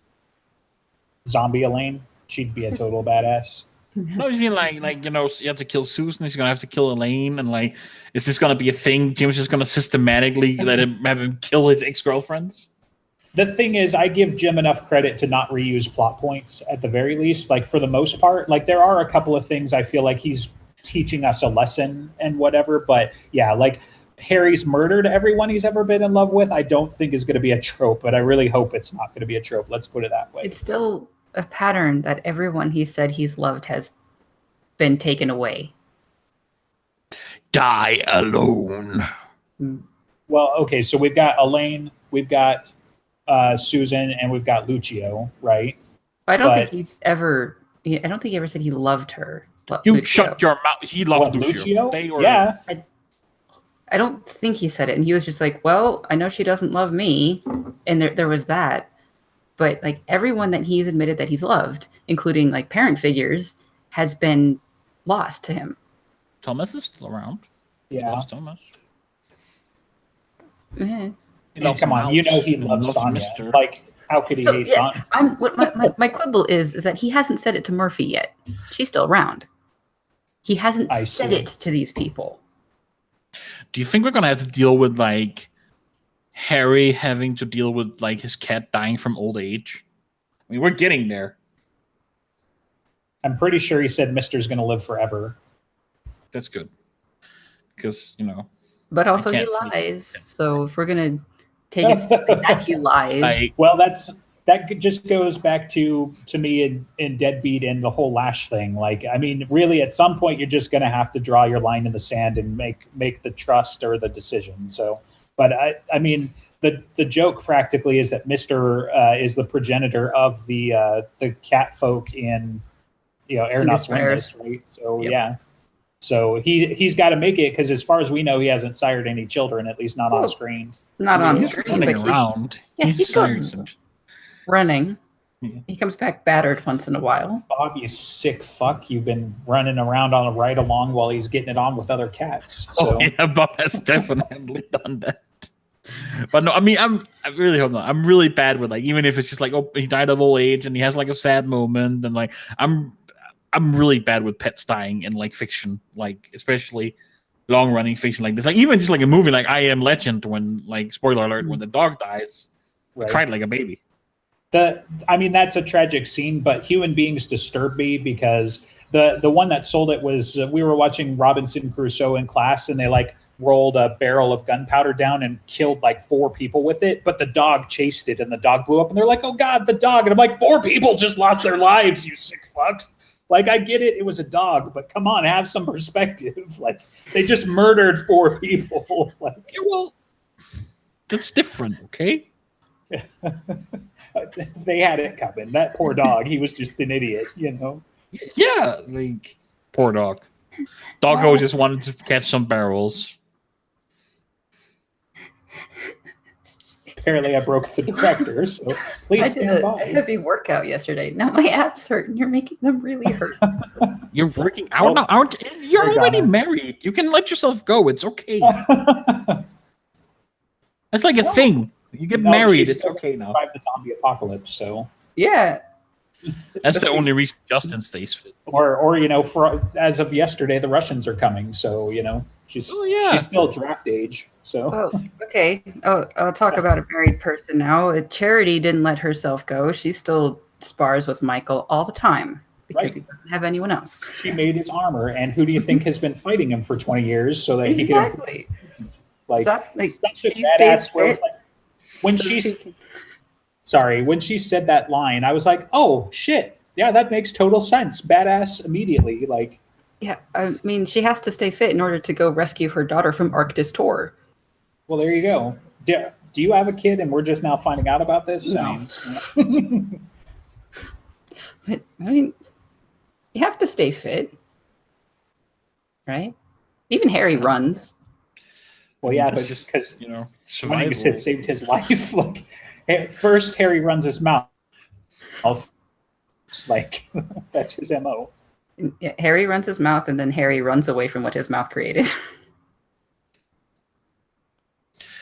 Speaker 2: Zombie Elaine? She'd be a total badass.
Speaker 3: No, you mean like you know, you have to kill Susan. He's gonna have to kill Elaine, and like, is this gonna be a thing? Jim's just gonna systematically have him kill his ex-girlfriends?
Speaker 2: The thing is, I give Jim enough credit to not reuse plot points at the very least. Like for the most part, like there are a couple of things I feel like he's teaching us a lesson and whatever. But yeah, like Harry's murdered everyone he's ever been in love with, I don't think is going to be a trope, but I really hope it's not going to be a trope. Let's put it that way.
Speaker 1: It's still a pattern that everyone he said he's loved has been taken away.
Speaker 3: Die alone.
Speaker 2: Well, okay, so we've got Elaine, we've got Susan, and we've got Lucio, right?
Speaker 1: I don't think he ever said he loved her.
Speaker 3: You
Speaker 1: Lucio.
Speaker 3: shut your mouth. He loved Lucio.
Speaker 2: Yeah.
Speaker 1: I don't think he said it. And he was just like, well, I know she doesn't love me. And there was that. But like everyone that he's admitted that he's loved, including like parent figures, has been lost to him.
Speaker 3: Thomas is still around.
Speaker 2: Yeah.
Speaker 3: Loves Thomas.
Speaker 1: Mm-hmm.
Speaker 2: Come on, you know he loves Sonya.
Speaker 3: Mr.
Speaker 2: Like, how could he hate Sonya?
Speaker 1: My quibble is that he hasn't said it to Murphy yet. She's still around. He hasn't said it to these people.
Speaker 3: Do you think we're gonna have to deal with like Harry having to deal with like his cat dying from old age? I mean, we're getting there.
Speaker 2: I'm pretty sure he said Mister's gonna live forever.
Speaker 3: That's good. Because, you know.
Speaker 1: But also he lies. So if we're gonna take it that he lies.
Speaker 2: Well, that just goes back to me in Deadbeat and the whole Lash thing. Like, I mean, really, at some point, you're just going to have to draw your line in the sand and make the trust or the decision. So, but I mean, the joke practically is that Mister is the progenitor of the cat folk in, Aeronauts Witness, right? So yeah, so he's got to make it because as far as we know, he hasn't sired any children, at least not on screen.
Speaker 1: Not on screen, but
Speaker 3: around.
Speaker 1: He's running. Yeah. He comes back battered once in a while.
Speaker 2: Bob, you sick fuck. You've been running around on a ride along while he's getting it on with other cats. So.
Speaker 3: Oh, yeah, Bob has definitely done that. But no, I mean, I really hope not. I'm really bad with like, even if it's just like, oh, he died of old age and he has like a sad moment. And like, I'm really bad with pets dying in like fiction, like especially long running fiction like this. Like even just like a movie like I Am Legend, when like, spoiler alert, when the dog dies, I cried like a baby.
Speaker 2: I mean, that's a tragic scene, but human beings disturb me because The one that sold it was we were watching Robinson Crusoe in class, and they like rolled a barrel of gunpowder down and killed like 4 people with it, but the dog chased it and the dog blew up, and they're like, oh God, the dog. And I'm like, 4 people just lost their lives, you sick fucks. Like, I get it was a dog, but come on, have some perspective. Like, they just murdered 4 people. Like,
Speaker 3: yeah, well, that's different, okay?
Speaker 2: They had it coming. That poor dog, he was just an idiot, you know?
Speaker 3: Yeah, like, poor dog. Doggo just wanted to catch some barrels.
Speaker 2: Apparently, I broke the director, so please stand by.
Speaker 1: I did a heavy workout yesterday. Now my abs hurt, and you're making them really hurt.
Speaker 3: You're working out now? You're already married. You can let yourself go. It's okay. That's like a thing. You get married, it's okay now.
Speaker 2: Survive the zombie apocalypse, so
Speaker 1: yeah.
Speaker 3: That's the only reason Justin stays fit.
Speaker 2: Or you know, for as of yesterday, the Russians are coming, so you know she's still draft age. So
Speaker 1: okay. I'll talk about a married person now. Charity didn't let herself go. She still spars with Michael all the time because he doesn't have anyone else.
Speaker 2: She made his armor, and who do you think has been fighting him for 20 years so that he can like such a badass fit. When when she said that line, I was like, oh shit, yeah, that makes total sense. Badass immediately, like.
Speaker 1: Yeah, I mean, she has to stay fit in order to go rescue her daughter from Arctis Tor.
Speaker 2: Well, there you go. Do you have a kid, and we're just now finding out about this?
Speaker 1: No. But, I mean, you have to stay fit, right? Even Harry runs.
Speaker 2: Well, yeah, but just because running has saved his life. Like, first Harry runs his mouth. It's like that's his MO.
Speaker 1: Yeah, Harry runs his mouth, and then Harry runs away from what his mouth created.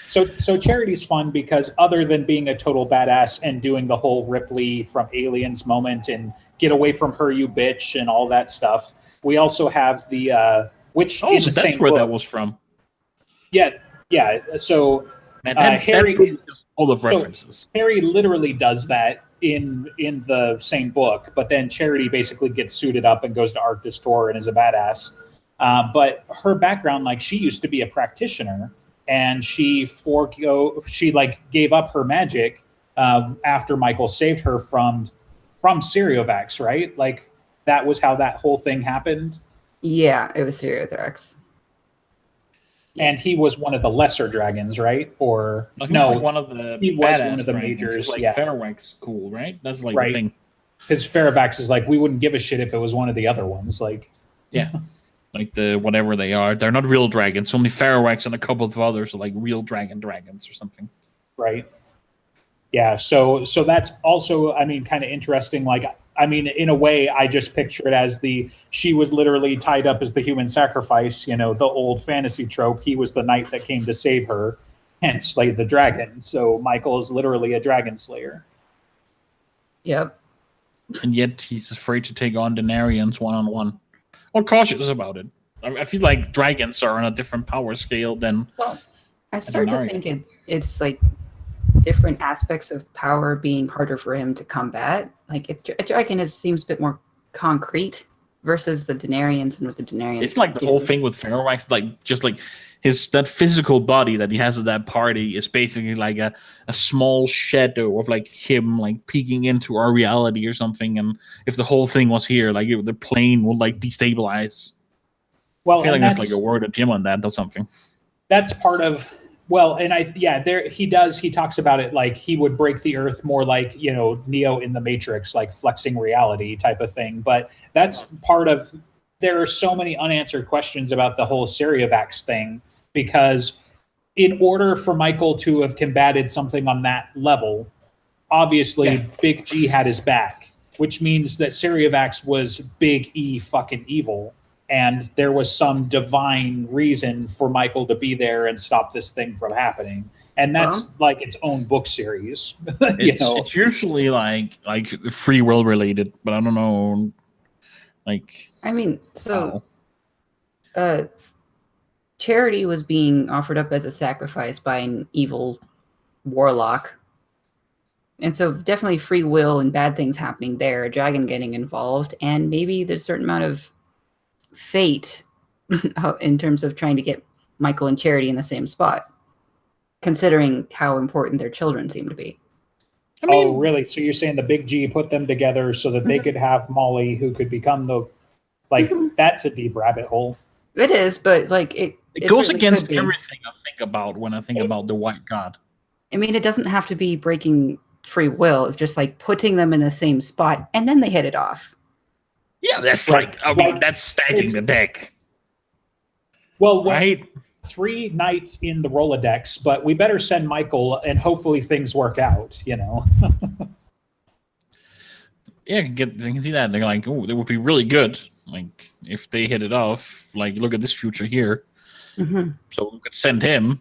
Speaker 2: So Charity's fun because other than being a total badass and doing the whole Ripley from Aliens moment and get away from her, you bitch, and all that stuff, we also have the which in the same
Speaker 3: where
Speaker 2: book,
Speaker 3: that was from.
Speaker 2: Yeah. So
Speaker 3: Harry is full of references.
Speaker 2: So Harry literally does that in the same book, but then Charity basically gets suited up and goes to Arctis Tor and is a badass. But her background, like, she used to be a practitioner, and she gave up her magic after Michael saved her from Seriovax, right? Like, that was how that whole thing happened.
Speaker 1: Yeah, it was Seriovax.
Speaker 2: And he was one of the lesser dragons, right? Or
Speaker 3: no, one of the
Speaker 2: he was one of the majors.
Speaker 3: Like Fairwax, cool, right? That's like
Speaker 2: the
Speaker 3: thing.
Speaker 2: Because Fairfax is like, we wouldn't give a shit if it was one of the other ones. Like,
Speaker 3: yeah, like the whatever they are, they're not real dragons. Only Fairwax and a couple of others are like real dragons or something.
Speaker 2: Right. Yeah. So that's also, I mean, kind of interesting. Like, I mean, in a way, I just picture it as she was literally tied up as the human sacrifice, the old fantasy trope. He was the knight that came to save her and slay the dragon. So Michael is literally a dragon slayer.
Speaker 1: Yep.
Speaker 3: And yet he's afraid to take on Denarians one-on-one. Or cautious about it. I feel like dragons are on a different power scale than...
Speaker 1: Well, I start to think it's like different aspects of power being harder for him to combat. Like a dragon seems a bit more concrete versus the Denarians, and with the Denarians,
Speaker 3: it's like the whole thing with Fairwax, like just like that physical body that he has at that party is basically like a small shadow of like him like peeking into our reality or something. And if the whole thing was here, like the plane would like destabilize. Well, I feel like there's like a word of Jim on that or something.
Speaker 2: That's part of. Well, and he talks about it like he would break the earth more like, Neo in the Matrix, like flexing reality type of thing. But that's part of, there are so many unanswered questions about the whole Seriovax thing, because in order for Michael to have combated something on that level, obviously Big G had his back, which means that Seriovax was Big E fucking evil. And there was some divine reason for Michael to be there and stop this thing from happening. And that's like its own book series.
Speaker 3: It's usually like free will related, but I don't know. Like,
Speaker 1: I mean, so Charity was being offered up as a sacrifice by an evil warlock. And so definitely free will and bad things happening there, a dragon getting involved, and maybe there's a certain amount of fate in terms of trying to get Michael and Charity in the same spot, considering how important their children seem to be.
Speaker 2: I mean, really? So you're saying the Big G put them together so that they could have Molly, who could become the, like, that's a deep rabbit hole.
Speaker 1: It is, but like it
Speaker 3: goes against everything I think about when I think about the White God.
Speaker 1: I mean, it doesn't have to be breaking free will. It's just like putting them in the same spot and then they hit it off.
Speaker 3: Yeah, that's that's stacking the deck.
Speaker 2: Well,
Speaker 3: right?
Speaker 2: 3 knights in the Rolodex, but we better send Michael and hopefully things work out, you know?
Speaker 3: Yeah, you can see that. They're like, oh, they would be really good. Like, if they hit it off, like, look at this future here.
Speaker 1: Mm-hmm.
Speaker 3: So we could send him.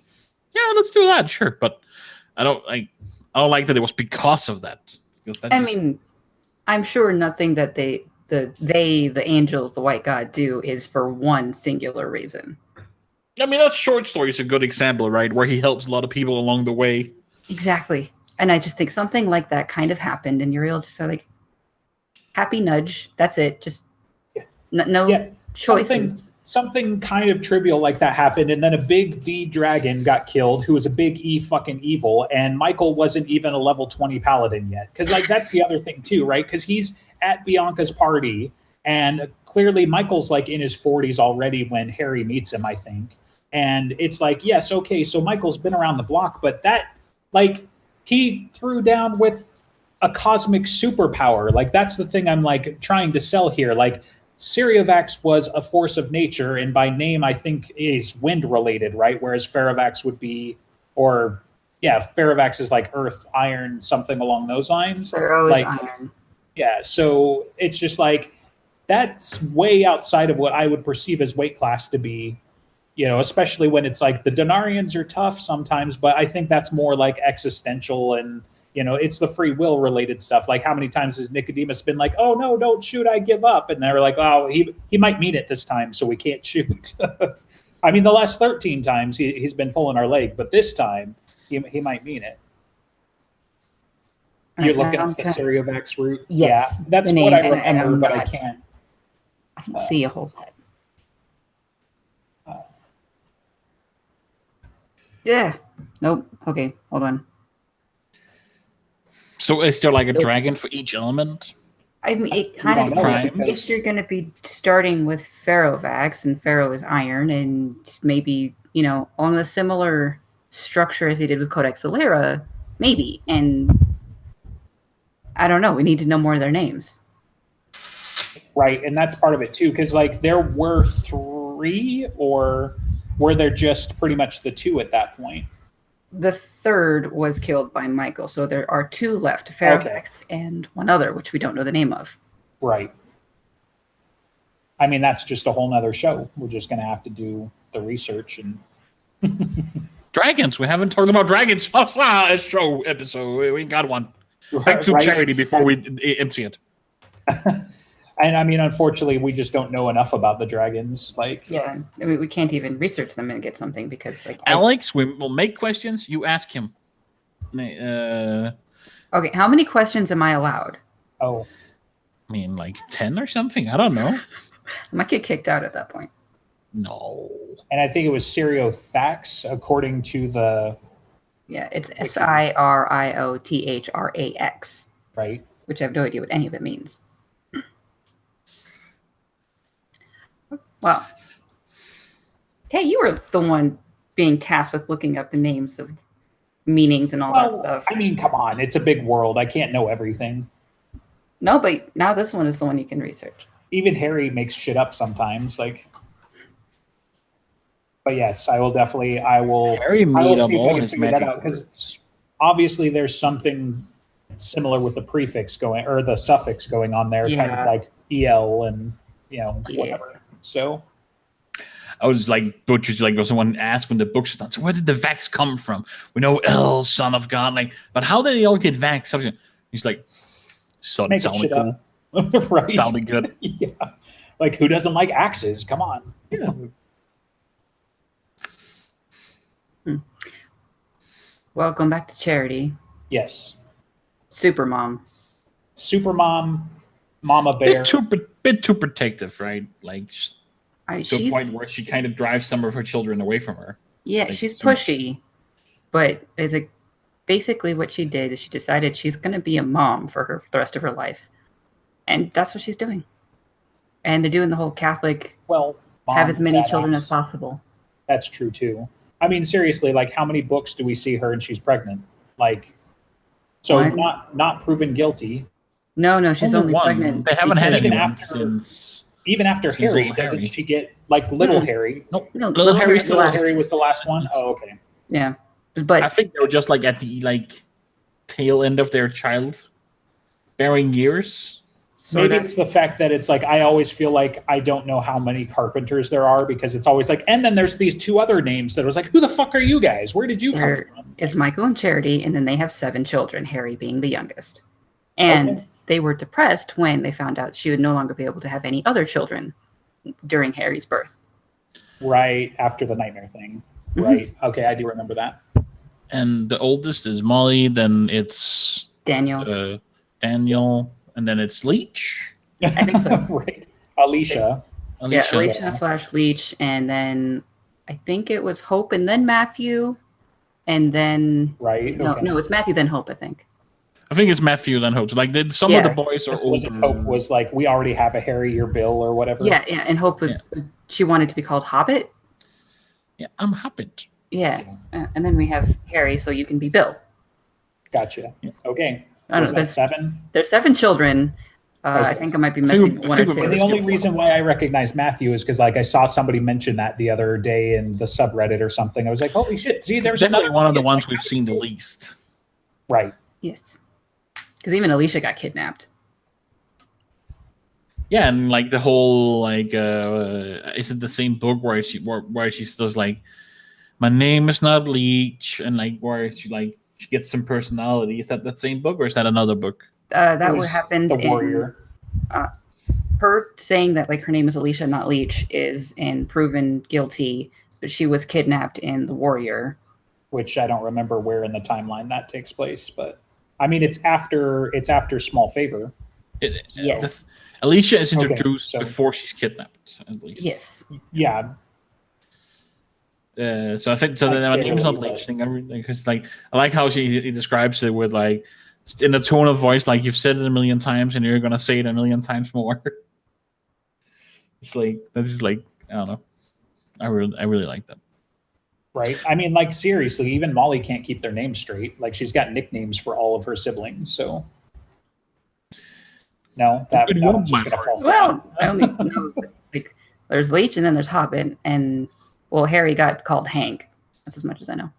Speaker 3: Yeah, let's do that, sure. But I don't like that it was because of that. Because
Speaker 1: I mean, I'm sure nothing that the angels, the White God, do is for one singular reason.
Speaker 3: I mean, that short story is a good example, right? Where he helps a lot of people along the way.
Speaker 1: Exactly. And I just think something like that kind of happened, and Uriel just said, like, happy nudge. That's it. Just no choices.
Speaker 2: Something kind of trivial like that happened, and then a big D dragon got killed, who was a big E fucking evil, and Michael wasn't even a level 20 paladin yet. Because, like, that's the other thing, too, right? Because he's at Bianca's party, and clearly Michael's, like, in his 40s already when Harry meets him, I think. And it's like, yes, okay, so Michael's been around the block, but that, like, he threw down with a cosmic superpower. Like, that's the thing I'm, like, trying to sell here. Like, Syriavax was a force of nature, and by name, I think, is wind-related, right? Whereas Ferrovax would be, Ferrovax is like earth, iron, something along those lines.
Speaker 1: Ferro
Speaker 2: like,
Speaker 1: is iron.
Speaker 2: Yeah, so it's just like, that's way outside of what I would perceive as weight class to be, you know, especially when it's like the Denarians are tough sometimes, but I think that's more like existential and, you know, it's the free will related stuff. Like, how many times has Nicodemus been like, oh, no, don't shoot, I give up. And they're like, oh, he might mean it this time, so we can't shoot. I mean, the last 13 times he's been pulling our leg, but this time he might mean it. You're looking at the Syriavax route?
Speaker 1: Yes.
Speaker 2: Yeah, that's what I remember, but I can't.
Speaker 1: I can see a whole lot. Yeah. Nope. Okay, hold on.
Speaker 3: So is there like a dragon for each element?
Speaker 1: I mean, it kind of if you're going to be starting with Ferrovax, and Ferro is iron, and maybe, you know, on a similar structure as he did with Codex Alera, maybe. And I don't know. We need to know more of their names.
Speaker 2: Right, and that's part of it too, because like there were 3, or were there just pretty much the 2 at that point?
Speaker 1: The 3rd was killed by Michael, so there are 2 left, Ferrovax and one other, which we don't know the name of.
Speaker 2: Right. I mean, that's just a whole nother show. We're just going to have to do the research and...
Speaker 3: Dragons. We haven't talked about dragons. A show episode. We got one. Back to Charity before we empty it.
Speaker 2: And I mean, unfortunately, we just don't know enough about the dragons. Like,
Speaker 1: yeah, I mean, we can't even research them and get something because, like,
Speaker 3: Alex, we will make questions. You ask him.
Speaker 1: Okay, how many questions am I allowed?
Speaker 2: Oh,
Speaker 3: I mean, like 10 or something. I don't know.
Speaker 1: I might get kicked out at that point.
Speaker 3: No.
Speaker 2: And I think it was Syriothax, according to the.
Speaker 1: Yeah, it's Siriothrax.
Speaker 2: Right.
Speaker 1: Which I have no idea what any of it means. Wow. Hey, you were the one being tasked with looking up the names of meanings and all that stuff.
Speaker 2: I mean, come on. It's a big world. I can't know everything.
Speaker 1: No, but now this one is the one you can research.
Speaker 2: Even Harry makes shit up sometimes. Like, but yes, I will definitely.
Speaker 3: Harry made up all his magic words.
Speaker 2: Because obviously there's something similar with the prefix going, or the suffix going on there, kind of like el and, you know, whatever. So
Speaker 3: I was like, Butcher's like, someone asked when the book's done, so where did the Vax come from? We know El, son of God, like, but how did they all get Vax? He's like, sounding cool.
Speaker 2: Right.
Speaker 3: Sounding good.
Speaker 2: Yeah. Like, who doesn't like axes? Come on.
Speaker 3: Yeah.
Speaker 1: Well, going back to Charity.
Speaker 2: Yes.
Speaker 1: Super mom.
Speaker 2: Super mom, mama bear.
Speaker 3: Bit too protective, right? Like to a point where she kind of drives some of her children away from her.
Speaker 1: Yeah,
Speaker 3: like,
Speaker 1: she's pushy, but it's like basically what she did is she decided she's going to be a mom for the rest of her life, and that's what she's doing. And they're doing the whole Catholic have as many children as possible.
Speaker 2: That's true too. I mean, seriously, like how many books do we see her and she's pregnant? Like, so not proven guilty.
Speaker 1: No, she's only pregnant.
Speaker 3: They haven't had anyone since.
Speaker 2: Even after Harry, doesn't she get like little Harry?
Speaker 3: Nope.
Speaker 1: No, little Harry
Speaker 2: was the last one. Oh, okay.
Speaker 1: Yeah, but
Speaker 3: I think they were just like at the tail end of their childbearing years.
Speaker 2: Maybe it's the fact that it's like I always feel like I don't know how many Carpenters there are because it's always like, and then there's these 2 other names that was like, who the fuck are you guys? Where did you come from?
Speaker 1: It's Michael and Charity, and then they have 7 children, Harry being the youngest. And they were depressed when they found out she would no longer be able to have any other children during Harry's birth.
Speaker 2: Right, after the nightmare thing. Mm-hmm. Right, okay, I do remember that.
Speaker 3: And the oldest is Molly, then it's
Speaker 1: Daniel,
Speaker 3: and then it's Leech.
Speaker 1: I think so.
Speaker 2: Right. Alicia.
Speaker 1: Yeah, Alicia/Leech, and then I think it was Hope, and then Matthew, and then no, it's Matthew then Hope. I
Speaker 3: think it's Matthew then Hope. Like some of the boys are older.
Speaker 2: Hope was like, we already have a Harry or Bill or whatever.
Speaker 1: Yeah, and Hope was she wanted to be called Hobbit.
Speaker 3: Yeah, I'm Hobbit.
Speaker 1: Yeah, and then we have Harry, so you can be Bill.
Speaker 2: Gotcha. Yeah. Okay.
Speaker 1: I don't know, there's
Speaker 2: 7?
Speaker 1: There's 7 children. I think I might be missing one or 2.
Speaker 2: And the only reason why I recognize Matthew is because like I saw somebody mention that the other day in the subreddit or something. I was like, holy shit! See, there's
Speaker 3: definitely one of the ones we've seen the least.
Speaker 2: Right.
Speaker 1: Yes. Because even Alicia got kidnapped.
Speaker 3: Yeah, and like the whole is it the same book where she does like, my name is not Leech, and like where she gets some personality. Is that same book or is that another book?
Speaker 1: That would happen
Speaker 2: The Warrior.
Speaker 1: Her saying that like her name is Alicia, not Leech, is in Proven Guilty, but she was kidnapped in The Warrior.
Speaker 2: Which I don't remember where in the timeline that takes place, but I mean it's after Small Favor.
Speaker 1: Yes.
Speaker 3: Alicia is introduced before she's kidnapped, at least.
Speaker 1: Yes.
Speaker 2: Yeah.
Speaker 3: So I think so. Then my name is not Leech thing. Because like I like how he describes it with like in the tone of voice, like you've said it a million times and you're gonna say it a million times more. It's like that's like I don't know. I really like that.
Speaker 2: Right. I mean, like seriously, even Molly can't keep their names straight. Like she's got nicknames for all of her siblings. So no, that one's just gonna fall.
Speaker 1: Well, I only know like there's Leech and then there's Hobbit, and Harry got called Hank. That's as much as I know.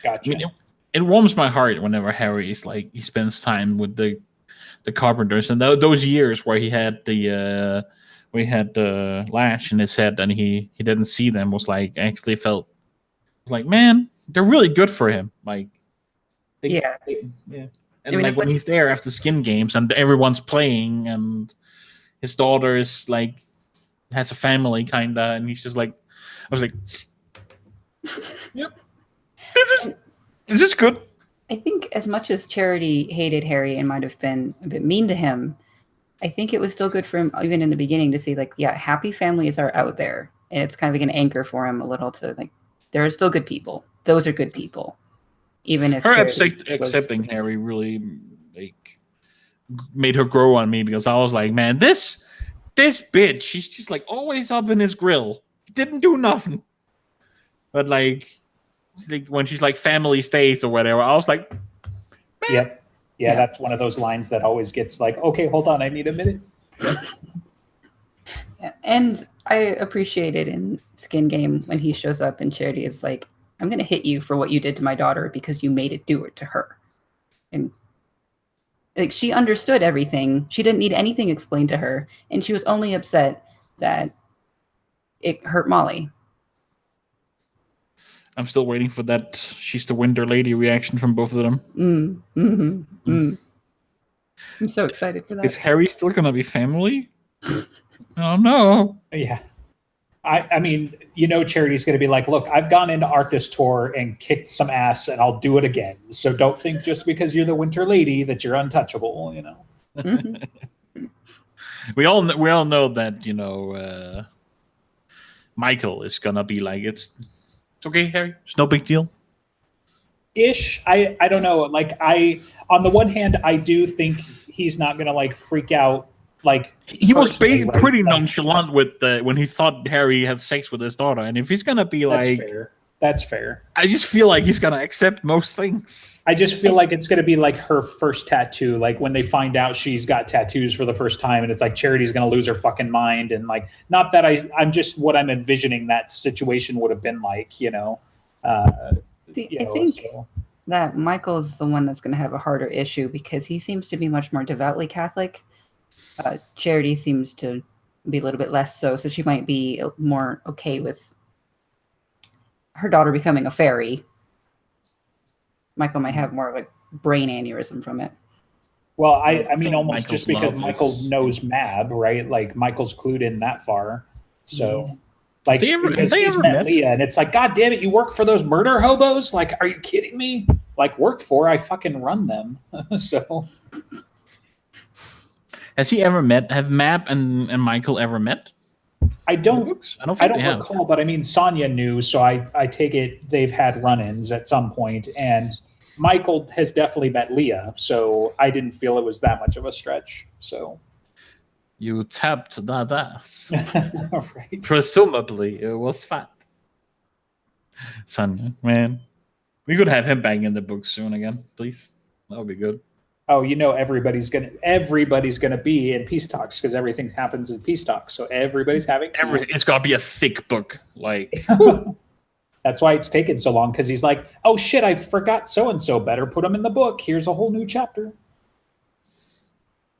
Speaker 2: Gotcha.
Speaker 3: I mean, it warms my heart whenever Harry is like he spends time with the Carpenters, and those years where he had the lash in his head and he didn't see them was like I actually felt like, man, they're really good for him. Like,
Speaker 2: Yeah.
Speaker 3: And like when he's there after skin games and everyone's playing and his daughter is like has a family kinda, and he's just like, I was like, yep, this is good.
Speaker 1: I think as much as Charity hated Harry and might have been a bit mean to him, I think it was still good for him, even in the beginning, to see like, yeah, happy families are out there, and it's kind of like an anchor for him a little to like, there are still good people. Those are good people, even if
Speaker 3: her accepting Harry really like made her grow on me, because I was like, man, this bitch, she's just like always up in his grill, didn't do nothing, but like when she's like family stays or whatever, I was like, man.
Speaker 2: Yep. Yeah, that's one of those lines that always gets like, okay, hold on, I need a minute.
Speaker 1: Yeah. And I appreciate it in Skin Game when he shows up and Charity is like, I'm going to hit you for what you did to my daughter because you made it do it to her. And like she understood everything. She didn't need anything explained to her. And she was only upset that it hurt Molly.
Speaker 3: I'm still waiting for that she's the Winter Lady reaction from both of them.
Speaker 1: I'm so excited for that.
Speaker 3: Is Harry still gonna be family? Oh no.
Speaker 2: Yeah. I mean, Charity's going to be like, look, I've gone into Arctis Tour and kicked some ass, and I'll do it again. So don't think just because you're the Winter Lady that you're untouchable.
Speaker 1: Mm-hmm.
Speaker 3: We all know that Michael is gonna be like, it's okay, Harry. It's no big deal.
Speaker 2: Ish. I don't know. Like on the one hand, I do think he's not gonna like freak out. Like
Speaker 3: he was pretty nonchalant with when he thought Harry had sex with his daughter, and if he's gonna be
Speaker 2: that's fair.
Speaker 3: I just feel like he's gonna accept most things.
Speaker 2: I just feel like it's gonna be like her first tattoo, like when they find out she's got tattoos for the first time, and it's like Charity's gonna lose her fucking mind, and like not that I'm just what I'm envisioning that situation would have been like,
Speaker 1: I think that Michael's the one that's going to have a harder issue because he seems to be much more devoutly Catholic. Charity seems to be a little bit less so she might be more okay with her daughter becoming a fairy. Michael might have more of a brain aneurysm from it.
Speaker 2: Well, I mean, almost
Speaker 3: Michael's
Speaker 2: just because Michael knows Mab, right? Like Michael's clued in that far, so. Like, because he's met Leah, and it's like, God damn it, you work for those murder hobos? Like, are you kidding me? Like, worked for, I fucking run them. So.
Speaker 3: Has he ever met? Have Mab and Michael ever met?
Speaker 2: I don't
Speaker 3: recall,
Speaker 2: but I mean, Sonia knew, so I take it they've had run-ins at some point, and Michael has definitely met Leah, so I didn't feel it was that much of a stretch. So.
Speaker 3: You tapped that ass.
Speaker 2: Right.
Speaker 3: Presumably, it was fat. Sonia, man. We could have him bang in the book soon again, please. That would be good.
Speaker 2: Oh, everybody's gonna be in peace talks because everything happens in peace talks. So everybody's having
Speaker 3: it's gotta be a thick book. Like
Speaker 2: that's why it's taken so long, because he's like, oh shit, I forgot so and so, better put them in the book. Here's a whole new chapter.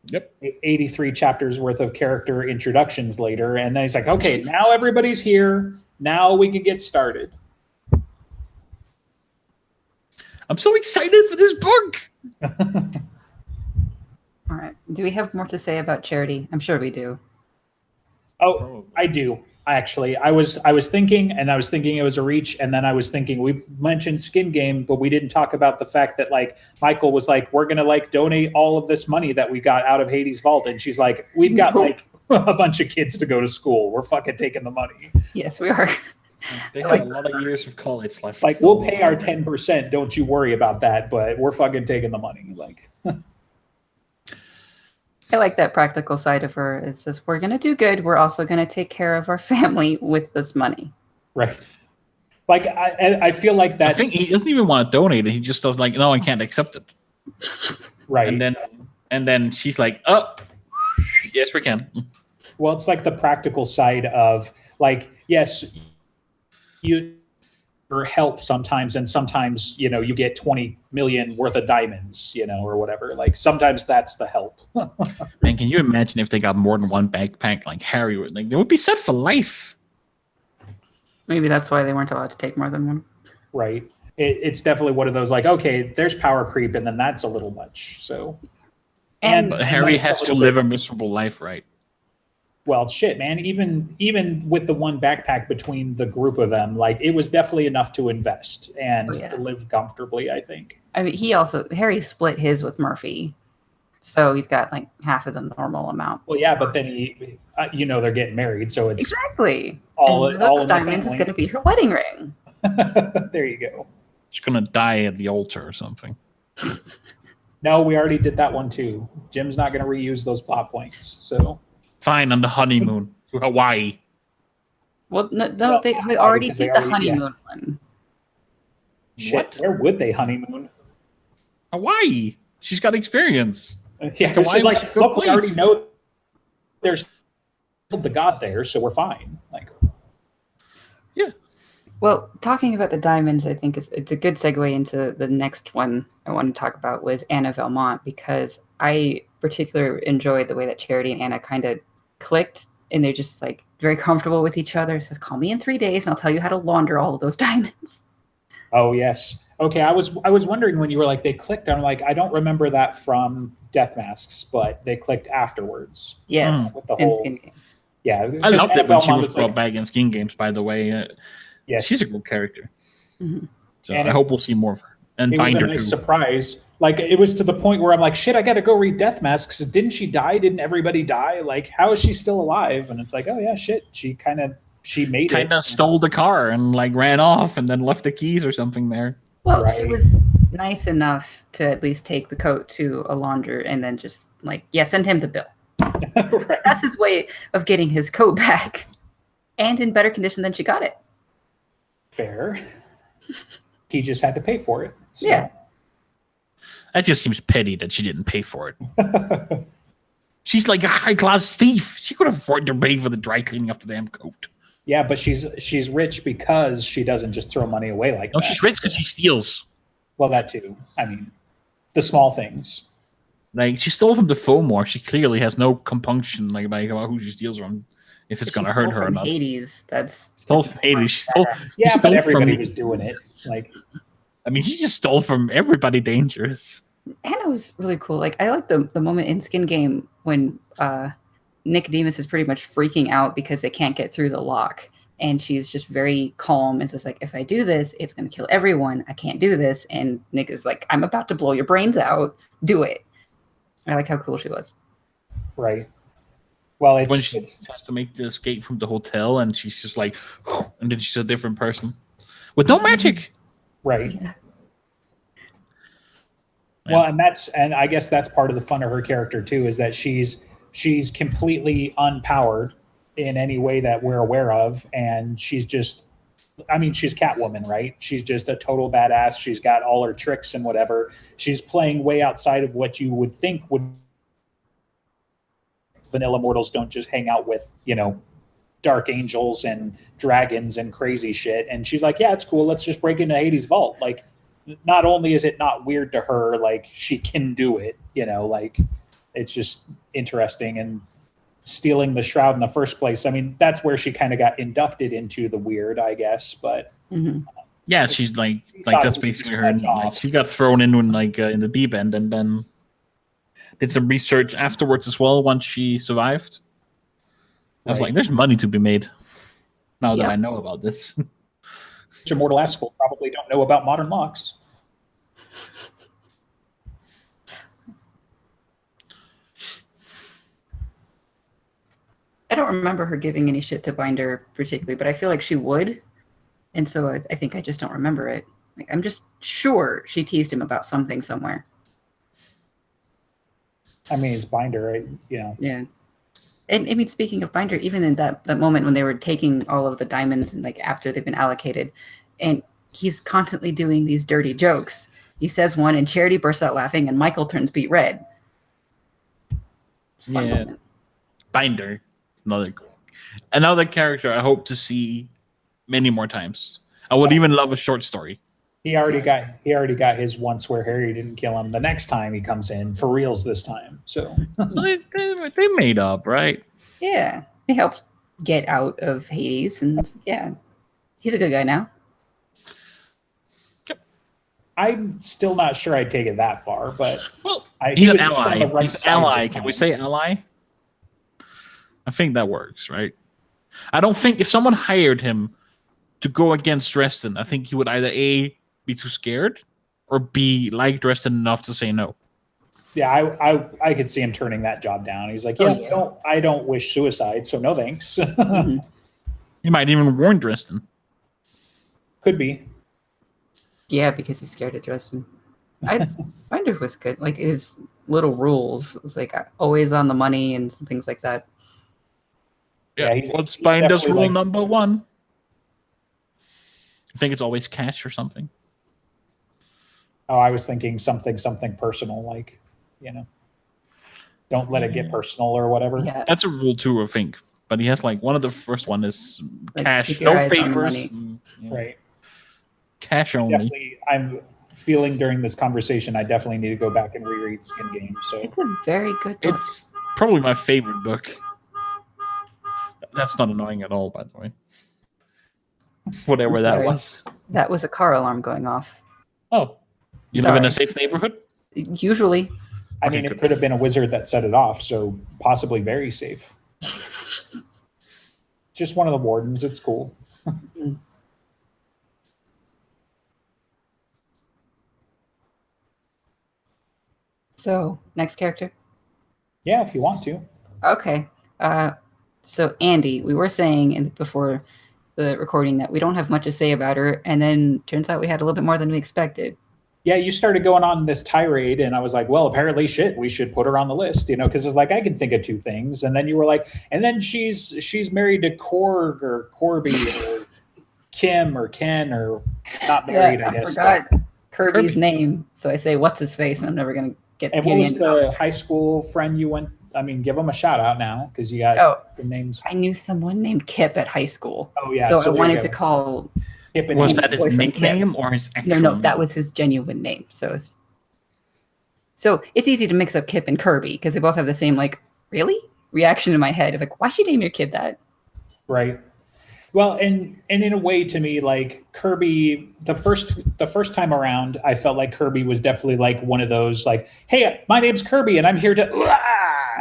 Speaker 3: Yep.
Speaker 2: 83 chapters worth of character introductions later, and then he's like, okay, now everybody's here. Now we can get started.
Speaker 3: I'm so excited for this book.
Speaker 1: All right. Do we have more to say about Charity? I'm sure we do.
Speaker 2: Oh, probably. I do. Actually, I was thinking it was a reach, and then I was thinking we've mentioned Skin Game, but we didn't talk about the fact that like Michael was like, we're gonna like donate all of this money that we got out of Hades' vault, and she's like, we've got like a bunch of kids to go to school. We're fucking taking the money.
Speaker 1: Yes, we are.
Speaker 3: They have a lot of years of college left.
Speaker 2: Like we'll pay our 10%. Don't you worry about that. But we're fucking taking the money. Like.
Speaker 1: I like that practical side of her. It says, we're going to do good. We're also going to take care of our family with this money.
Speaker 2: Right. Like, I feel like that's...
Speaker 3: I think he doesn't even want to donate it. He just does like, no, I can't accept it.
Speaker 2: Right.
Speaker 3: And then she's like, oh, yes, we can.
Speaker 2: Well, it's like the practical side of like, yes, you help sometimes, and sometimes, you get 20 million worth of diamonds, or whatever. Like sometimes that's the help.
Speaker 3: Man, can you imagine if they got more than one backpack like Harry would? Like they would be set for life.
Speaker 1: Maybe that's why they weren't allowed to take more than one.
Speaker 2: Right. It's definitely one of those like, okay, there's power creep, and then that's a little much. So,
Speaker 3: but Harry has to live a miserable life, right?
Speaker 2: Well, shit, man. Even with the one backpack between the group of them, like it was definitely enough to invest and live comfortably, I think.
Speaker 1: I mean, Harry split his with Murphy, so he's got like half of the normal amount.
Speaker 2: Well, yeah, but then they're getting married, so it's
Speaker 1: exactly
Speaker 2: all
Speaker 1: those diamonds is going to be her wedding ring.
Speaker 2: There you go.
Speaker 3: She's going to die at the altar or something.
Speaker 2: No, we already did that one too. Jim's not going to reuse those plot points, so.
Speaker 3: Fine, on the honeymoon to Hawaii.
Speaker 1: Well, no, they already did the honeymoon one.
Speaker 2: Shit, what? Where would they honeymoon?
Speaker 3: Hawaii. She's got experience.
Speaker 2: Yeah, Hawaii, like, look, we already know there's the god there, so we're fine. Like,
Speaker 3: yeah.
Speaker 1: Well, talking about the diamonds, I think it's a good segue into the next one I want to talk about was Anna Velmont, because I particularly enjoyed the way that Charity and Anna kind of clicked, and they're just like very comfortable with each other. It says, call me in 3 days and I'll tell you how to launder all of those diamonds.
Speaker 2: Oh, yes. Okay, I was wondering when you were like, they clicked, I'm like, I don't remember that from Death Masks, but they clicked afterwards.
Speaker 1: Yes.
Speaker 2: With the whole... Yeah,
Speaker 3: I loved it when she
Speaker 2: Velmont
Speaker 3: was
Speaker 2: is
Speaker 3: brought back in Skin Games. By the way,
Speaker 2: yeah,
Speaker 3: she's a good character.
Speaker 1: Mhm.
Speaker 3: So I hope we'll see more of her. And
Speaker 2: it was
Speaker 3: Binder
Speaker 2: a nice
Speaker 3: too.
Speaker 2: surprise. Like, it was to the point where I'm like, shit, I got to go read Death Mask because didn't she die? Didn't everybody die? Like, how is she still alive? And it's like, oh yeah, shit, she made it.
Speaker 3: Kind of stole the car and like ran off and then left the keys or something there.
Speaker 1: Well,
Speaker 2: Right.
Speaker 1: she was nice enough to at least take the coat to a launderer and then just like, yeah, send him the bill.
Speaker 2: Right.
Speaker 1: That's his way of getting his coat back, and in better condition than she got it.
Speaker 2: Fair. He just had to pay for it. So.
Speaker 1: Yeah.
Speaker 3: That just seems petty that she didn't pay for it. She's like a high-class thief. She could afford to pay for the dry cleaning of the damn coat.
Speaker 2: Yeah, but she's rich because she doesn't just throw money away like that.
Speaker 3: No, she's rich because she steals.
Speaker 2: Well, that too. I mean, the small things.
Speaker 3: Like, she stole from the Fomor. She clearly has no compunction like about who she steals from, if it's going to hurt her or not.
Speaker 1: Hades, that's
Speaker 3: Stole from Hades. She stole,
Speaker 2: Yeah,
Speaker 3: she
Speaker 2: but
Speaker 3: stole
Speaker 2: everybody
Speaker 3: from,
Speaker 2: was doing it. Like,
Speaker 3: I mean, she just stole from everybody dangerous.
Speaker 1: And it was really cool. Like, I like the moment in Skin Game when Nicodemus is pretty much freaking out because they can't get through the lock. And she's just very calm and says, like, if I do this, it's going to kill everyone. I can't do this. And Nick is like, I'm about to blow your brains out. Do it. I like how cool she was.
Speaker 2: right. Well,
Speaker 3: When she has to make the escape from the hotel and she's just like, and then she's a different person with no magic.
Speaker 2: right.
Speaker 1: Yeah.
Speaker 2: Well, and I guess that's part of the fun of her character too, is that she's completely unpowered in any way that we're aware of, and she's just, I mean, she's Catwoman, right? She's just a total badass. She's got all her tricks and whatever. She's playing way outside of what you would think would. Vanilla mortals don't just hang out with, dark angels and dragons and crazy shit. And she's like, yeah, it's cool. Let's just break into Hades' vault. Like, not only is it not weird to her, like, she can do it, like, it's just interesting. And stealing the shroud in the first place, I mean, that's where she kind of got inducted into the weird, I guess. But
Speaker 3: yeah, she's like that's basically her. Like, she got thrown in when in the deep end, and then did some research afterwards as well once she survived. I was like, there's money to be made now that I know about this.
Speaker 2: Immortal Asshole probably don't know about modern locks.
Speaker 1: I don't remember her giving any shit to Binder particularly, but I feel like she would. And so I think I just don't remember it. Like, I'm just sure she teased him about something somewhere.
Speaker 2: I mean, it's Binder, right?
Speaker 1: Yeah. And I mean, speaking of Binder, even in that moment when they were taking all of the diamonds and like after they've been allocated, and he's constantly doing these dirty jokes. He says one and Charity bursts out laughing and Michael turns beet red.
Speaker 3: Yeah. Moment. Binder. Another character I hope to see many more times. I would even love a short story.
Speaker 2: He already got his once where Harry didn't kill him. The next time he comes in, for reals this time. So
Speaker 3: they made up, right?
Speaker 1: Yeah. He helped get out of Hades, and yeah. He's a good guy now.
Speaker 2: I'm still not sure I'd take it that far, but
Speaker 3: he's an ally. He's an ally. Can we say ally? I think that works, right? I don't think if someone hired him to go against Dresden, I think he would either A, be too scared, or B, like Dresden enough to say no.
Speaker 2: Yeah, I could see him turning that job down. He's like, I don't wish suicide, so no thanks.
Speaker 1: Mm-hmm.
Speaker 3: He might even warn Dresden.
Speaker 2: Could be.
Speaker 1: Yeah, because he's scared of Dresden. Binder was good. Like, his little rules. It's like always on the money and things like that.
Speaker 3: Yeah, what's Binder's rule number one? I think it's always cash or something.
Speaker 2: Oh, I was thinking something personal, like, don't let it get personal or whatever.
Speaker 1: Yeah.
Speaker 3: That's a rule too, I think. But he has one of the first one is
Speaker 1: like,
Speaker 3: cash, no favors.
Speaker 2: Right.
Speaker 3: Cash only.
Speaker 2: Definitely, I'm feeling during this conversation, I definitely need to go back and reread Skin Game. So
Speaker 1: it's a very good book.
Speaker 3: It's probably my favorite book. That's not annoying at all, by the way. Whatever that was.
Speaker 1: That was a car alarm going off.
Speaker 3: Oh. You live in a safe neighborhood?
Speaker 1: Usually.
Speaker 2: I mean, it could have been a wizard that set it off, so possibly very safe. just one of the wardens. It's cool.
Speaker 1: So, next character?
Speaker 2: Yeah, if you want to.
Speaker 1: Okay. So Andy, we were saying before the recording that we don't have much to say about her, and then turns out we had a little bit more than we expected.
Speaker 2: Yeah, you started going on this tirade, and I was like, well, apparently we should put her on the list, because it's like I can think of two things. And then you were like, and then she's married to Korg or Corby or Kim or Ken or not married, I guess.
Speaker 1: I forgot Kirby's name, so I say what's his face, and I'm never gonna get.
Speaker 2: And what was the high school friend you went? I mean, give them a shout out now because you got the names.
Speaker 1: I knew someone named Kip at high school.
Speaker 2: Oh yeah,
Speaker 1: so I wanted to call.
Speaker 3: Kip. Was that his nickname or his actual name?
Speaker 1: No, that was his genuine name. So it's easy to mix up Kip and Kirby because they both have the same really reaction in my head of why should you name your kid that?
Speaker 2: Right. Well, and in a way, to me, Kirby, the first time around, I felt like Kirby was definitely one of those hey, my name's Kirby and I'm here to,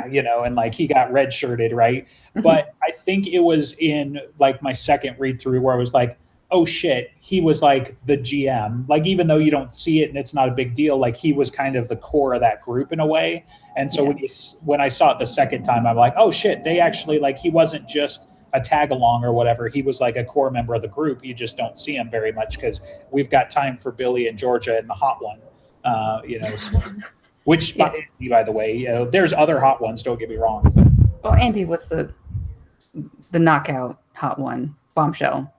Speaker 2: and he got red shirted, right? But I think it was in my second read through where I was like, oh shit, he was the GM. Even though you don't see it and it's not a big deal, he was kind of the core of that group in a way. And so when I saw it the second time, I'm like, oh shit, they actually he wasn't just a tag along or whatever. He was a core member of the group. You just don't see him very much because we've got time for Billy and Georgia and the hot one, which by the way, there's other hot ones. Don't get me wrong.
Speaker 1: Well, Andy was the knockout hot one, bombshell.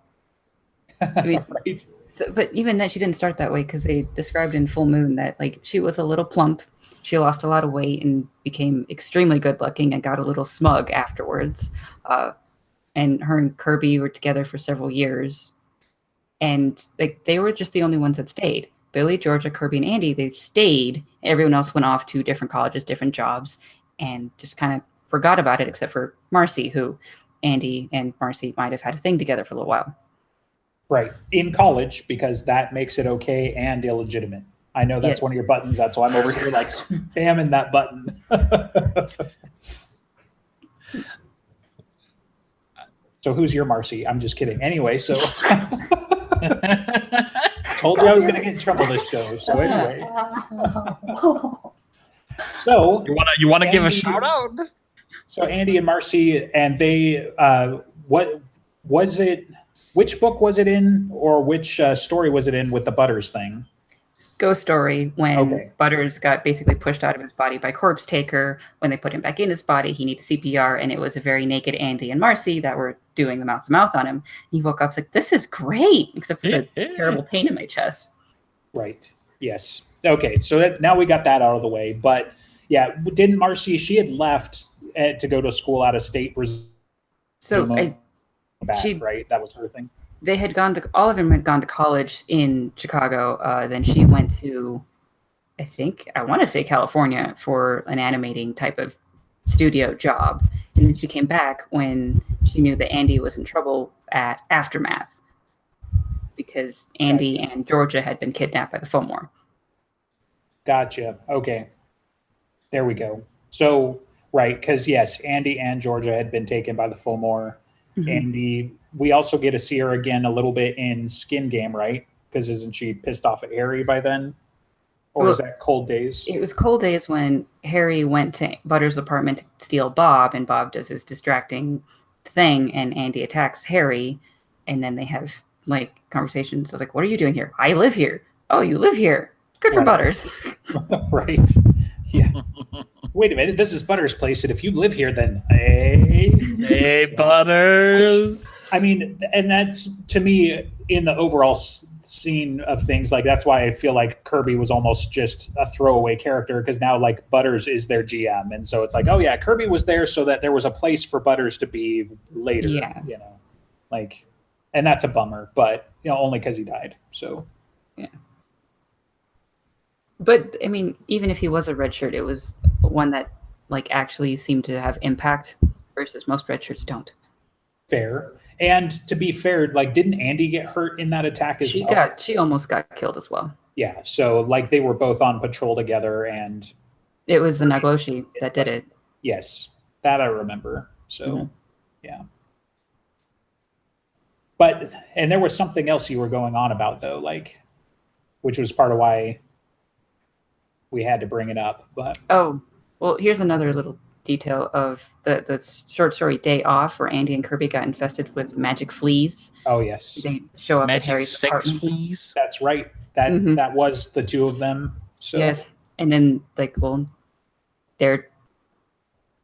Speaker 1: I mean,
Speaker 2: right.
Speaker 1: But even then, she didn't start that way because they described in Full Moon that she was a little plump. She lost a lot of weight and became extremely good looking and got a little smug afterwards. And her and Kirby were together for several years. And they were just the only ones that stayed. Billy, Georgia, Kirby, and Andy, they stayed. Everyone else went off to different colleges, different jobs, and just kind of forgot about it, except for Marcy, who Andy and Marcy might have had a thing together for a little while.
Speaker 2: Right. In college, because that makes it okay and illegitimate. I know that's one of your buttons. That's why I'm over here spamming that button. So who's your Marcy? I'm just kidding. Anyway, so told you I was going to get in trouble this show. So anyway, so
Speaker 3: you want to give a shout out?
Speaker 2: So Andy and Marcy, and they, what was it? Which book was it in, or which story was it in with the Butters thing?
Speaker 1: Ghost Story, when Butters got basically pushed out of his body by Corpse Taker. When they put him back in his body, he needed CPR, and it was a very naked Andy and Marcy that were doing the mouth-to-mouth on him. He woke up like, this is great, except for the terrible pain in my chest.
Speaker 2: Right. Yes. Okay, so now we got that out of the way. But, yeah, didn't Marcy, she had left to go to school out of state.
Speaker 1: So
Speaker 2: right? That was her thing.
Speaker 1: They had all of them had gone to college in Chicago. Then she went to, I want to say California for an animating type of studio job. And then she came back when she knew that Andy was in trouble at Aftermath because Andy and Georgia had been kidnapped by the Fillmore.
Speaker 2: Gotcha. Okay. There we go. So, right, because yes, Andy and Georgia had been taken by the Fillmore. Andy, we also get to see her again a little bit in Skin Game, right? Because isn't she pissed off at Harry by then? Or was that Cold Days?
Speaker 1: It was Cold Days when Harry went to Butters' apartment to steal Bob, and Bob does his distracting thing, and Andy attacks Harry, and then they have conversations of what are you doing here? I live here. Oh, you live here. Good for Butters.
Speaker 2: Right. Yeah. Wait a minute, this is Butters' place, and if you live here, then hey,
Speaker 3: Butters.
Speaker 2: I mean, and that's, to me, in the overall scene of things, that's why I feel like Kirby was almost just a throwaway character, because now, Butters is their GM, and so it's oh yeah, Kirby was there so that there was a place for Butters to be later, and that's a bummer, but, only because he died, so.
Speaker 1: Yeah. But, I mean, even if he was a red shirt, it was one that, actually seemed to have impact versus most red shirts don't.
Speaker 2: Fair. And to be fair, didn't Andy get hurt in that attack as well?
Speaker 1: She almost got killed as well.
Speaker 2: Yeah, so, they were both on patrol together, and...
Speaker 1: It was the Nagloshi that did it.
Speaker 2: Yes, that I remember. So, yeah. And there was something else you were going on about though, like, which was part of why we had to bring it up. But
Speaker 1: well, here's another little detail of the short story Day Off, where Andy and Kirby got infested with magic fleas.
Speaker 2: Oh yes,
Speaker 1: they show up
Speaker 3: magic
Speaker 1: at Harry's
Speaker 3: sex
Speaker 1: apartment.
Speaker 3: fleas.
Speaker 2: That's right. That was the two of them. So.
Speaker 1: Yes, and then they're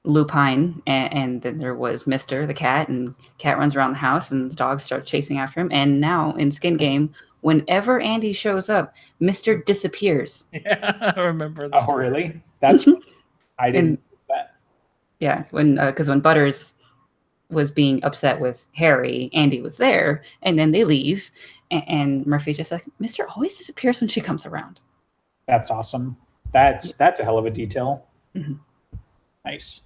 Speaker 1: lupine, and then there was Mister the cat, and cat runs around the house, and the dogs start chasing after him. And now in Skin Game, whenever Andy shows up, Mister disappears.
Speaker 3: Yeah, I remember that.
Speaker 2: Oh, really? That's I didn't.
Speaker 1: Yeah, because when Butters was being upset with Harry, Andy was there, and then they leave, and Murphy just like, Mister always disappears when she comes around.
Speaker 2: That's awesome. That's a hell of a detail.
Speaker 1: Mm-hmm.
Speaker 2: Nice.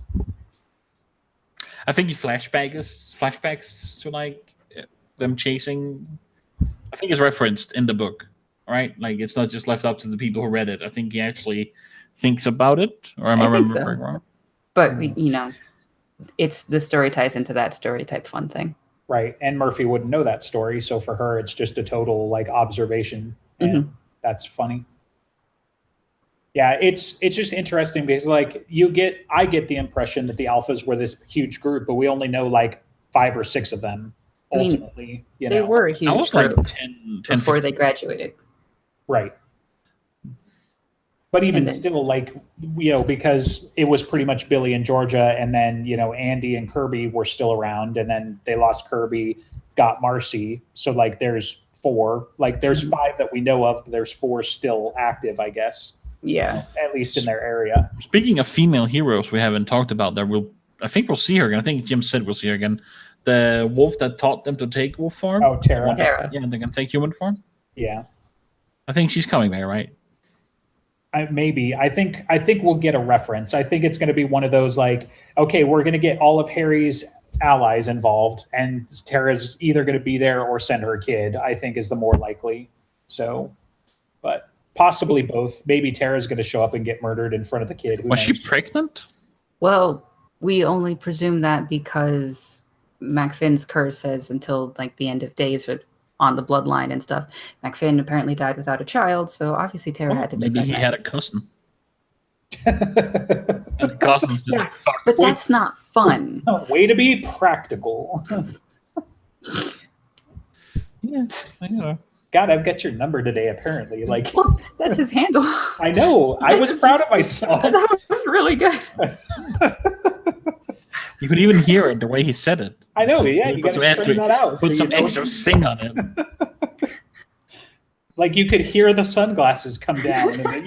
Speaker 3: I think the flashbacks to like them chasing. I think it's referenced in the book, right? Like it's not just left up to the people who read it. I think he actually thinks about it, or am I remembering wrong?
Speaker 1: But it's the story ties into that story type fun thing,
Speaker 2: right? And Murphy wouldn't know that story, so for her, it's just a total like observation, and that's funny. Yeah, it's just interesting because like I get the impression that the Alphas were this huge group, but we only know like 5 or 6 of them. Ultimately,
Speaker 1: they were a huge group
Speaker 3: like 10
Speaker 1: before
Speaker 3: 15.
Speaker 1: They graduated,
Speaker 2: right? But even still, like, because it was pretty much Billy and Georgia, and then, Andy and Kirby were still around, and then they lost Kirby, got Marcy. So, like, there's 4. Like, there's 5 that we know of, but there's 4 still active, I guess.
Speaker 1: Yeah.
Speaker 2: At least in their area.
Speaker 3: Speaking of female heroes we haven't talked about, I think we'll see her again. I think Jim said we'll see her again. The wolf that taught them to take wolf form.
Speaker 2: Oh, Tara.
Speaker 3: Yeah, they can take human form.
Speaker 2: Yeah.
Speaker 3: I think she's coming there, right?
Speaker 2: Maybe. I think we'll get a reference. I think it's going to be one of those like, okay, we're going to get all of Harry's allies involved, and Tara's either going to be there or send her kid, I think is the more likely. So, but possibly both. Maybe Tara's going to show up and get murdered in front of the kid.
Speaker 3: Was she pregnant?
Speaker 1: Well, we only presume that because MacFinn's curse says until like the end of days on the bloodline and stuff. MacFinn apparently died without a child, so obviously Tara had to be
Speaker 3: maybe he had a cousin. And the cousin's just like, fuck.
Speaker 1: But that's not fun.
Speaker 2: Way to be practical.
Speaker 3: Yeah, I know.
Speaker 2: God, I've got your number today, apparently. Like,
Speaker 1: that's his handle.
Speaker 2: I know. I was proud of myself.
Speaker 1: That was really good.
Speaker 3: You could even hear it the way he said it.
Speaker 2: I know, yeah. You got to straighten that out.
Speaker 3: Put some extra sing on it.
Speaker 2: Like you could hear the sunglasses come down. And then,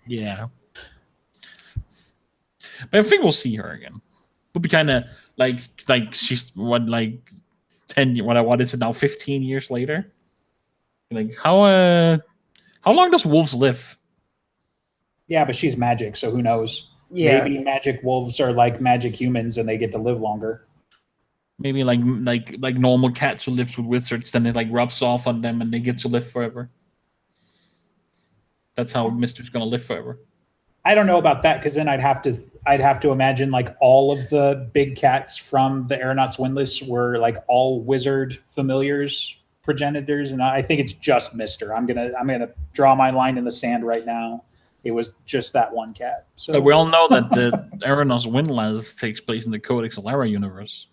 Speaker 3: yeah. But I think we'll see her again. We'll be kind of like she's 10. What is it now? 15 years later. Like how long does wolves live?
Speaker 2: Yeah, but she's magic, so who knows?
Speaker 1: Yeah.
Speaker 2: Maybe magic wolves are like magic humans, and they get to live longer.
Speaker 3: Maybe like normal cats who lives with wizards, then it like rubs off on them, and they get to live forever. That's how Mister's gonna live forever.
Speaker 2: I don't know about that because then I'd have to imagine like all of the big cats from the Aeronauts Windlass were like all wizard familiars, progenitors, and I think it's just Mister. I'm gonna draw my line in the sand right now. It was just that one cat. So
Speaker 3: we all know that the Aeronauts Windlass takes place in the Codex Alera universe.